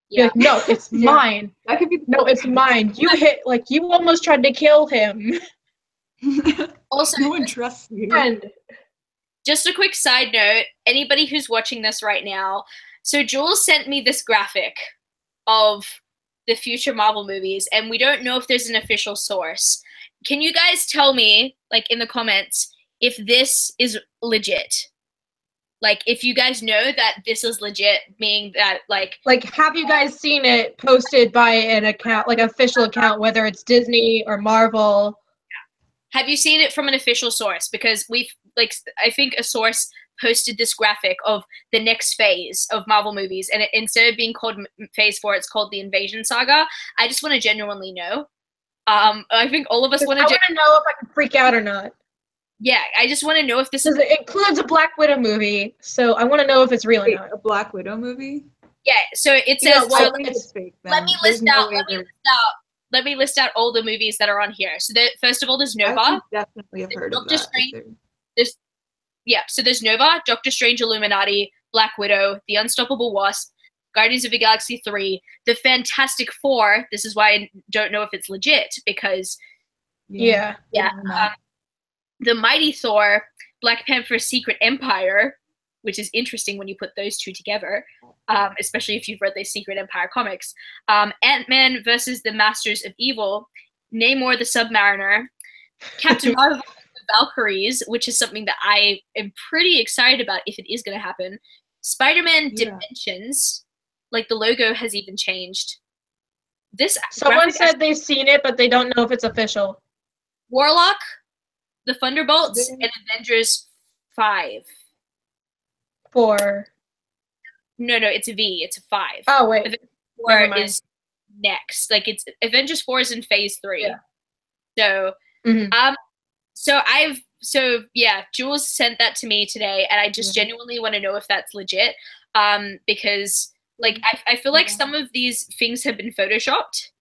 Yeah. Like, no, it's mine. That could be. No, it's mine. You almost tried to kill him. Also, no one trusts you. And just a quick side note: anybody who's watching this right now, so Jules sent me this graphic of the future Marvel movies, and we don't know if there's an official source. Can you guys tell me, like in the comments, if this is legit? Like, if you guys know that this is legit, meaning that, like, have you guys seen it posted by an account, like, official account, whether it's Disney or Marvel? Have you seen it from an official source? Because we've, like, I think a source posted this graphic of the next phase of Marvel movies, and instead of being called Phase 4, it's called the Invasion Saga. I just want to genuinely know. I think all of us want to. I want to know if I can freak out or not. Yeah, I just want to know if this is. It includes a Black Widow movie, so I want to know if it's real or not. A Black Widow movie? Yeah, so it says. Yeah, so it's fake. Let me list out all the movies that are on here. So first of all, there's Nova. I definitely have heard of that. So there's Nova, Doctor Strange, Illuminati, Black Widow, The Unstoppable Wasp, Guardians of the Galaxy 3, The Fantastic Four. This is why I don't know if it's legit, because yeah. The Mighty Thor, Black Panther, Secret Empire, which is interesting when you put those two together, especially if you've read the Secret Empire comics. Ant-Man versus the Masters of Evil, Namor the Submariner, Captain Marvel the Valkyries, which is something that I am pretty excited about if it is going to happen. Spider-Man Dimensions, like the logo has even changed. Someone said they've seen it, but they don't know if it's official. Warlock, The Thunderbolts, and Avengers 5. 4. No, it's a V. It's a 5. Oh, wait. Avengers 4 is next. Like, it's Avengers 4 is in Phase 3. Yeah. So, Jules sent that to me today, and I just genuinely want to know if that's legit. Because, like, I feel like some of these things have been photoshopped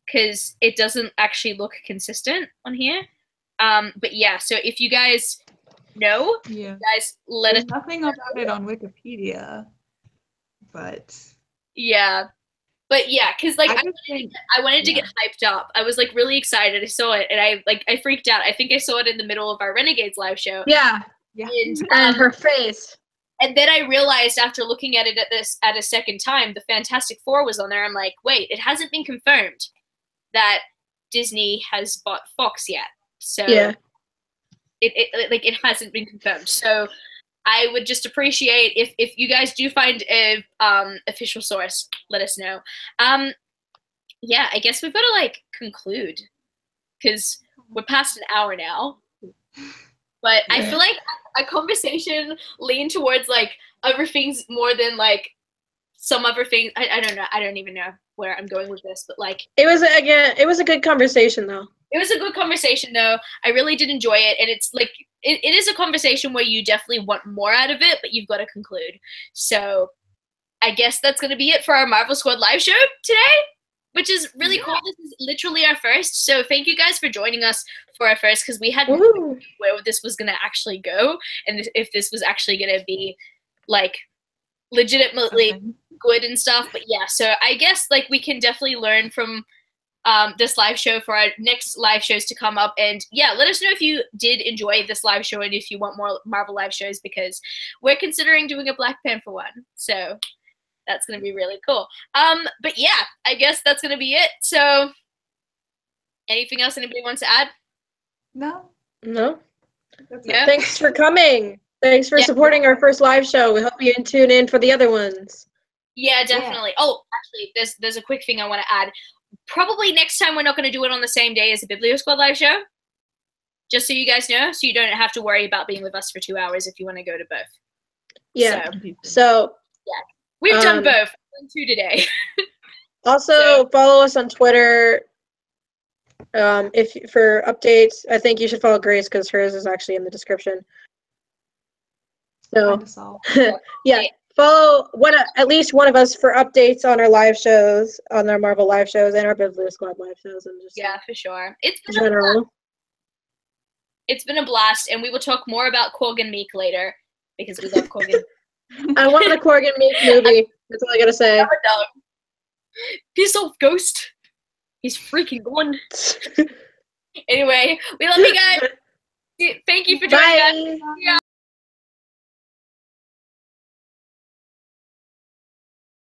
because it doesn't actually look consistent on here. But yeah, so if you guys know, you guys let us know. Nothing about it on Wikipedia, but but because like I wanted to get hyped up. I was like really excited. I saw it and I freaked out. I think I saw it in the middle of our Renegades live show. Yeah. And her face. And then I realized after looking at it at a second time, the Fantastic Four was on there. I'm like, wait, it hasn't been confirmed that Disney has bought Fox yet. So it hasn't been confirmed. So I would just appreciate if you guys do find a official source, let us know. I guess we've got to like conclude because we're past an hour now. But I feel like a conversation leaned towards like other things more than like some other things. I don't know. I don't even know where I'm going with this, but like it was a good conversation though. It was a good conversation though. I really did enjoy it, and it's like it is a conversation where you definitely want more out of it, but you've got to conclude. So I guess that's going to be it for our Marvel Squad live show today, which is really cool. This is literally our first. So thank you guys for joining us for our first, because we had no idea where this was going to actually go and if this was actually going to be like legitimately good and stuff. But yeah, so I guess like we can definitely learn from this live show for our next live shows to come up. And yeah, let us know if you did enjoy this live show and if you want more Marvel live shows, because we're considering doing a Black Panther one. So that's going to be really cool. But yeah, I guess that's going to be it. So anything else anybody wants to add? No. Yeah. Thanks for coming. Thanks for supporting our first live show. We hope you tune in for the other ones. Yeah, definitely. Yeah. Oh, actually, there's a quick thing I want to add. Probably next time we're not going to do it on the same day as the Biblio Squad live show. Just so you guys know, so you don't have to worry about being with us for 2 hours if you want to go to both. Yeah. So yeah, we've done both. I've done 2 today. Also, follow us on Twitter. If for updates, I think you should follow Grace because hers is actually in the description. So yeah. Follow at least one of us for updates on our live shows, on our Marvel live shows, and our Biblio Squad live shows, and just for sure. It's been a blast, and we will talk more about Korg and Meek later because we love Korg. I want the Korg and Meek movie. That's all I gotta say. Piss off, Ghost. He's freaking gone. Anyway, we love you guys. Thank you for joining us. Yeah.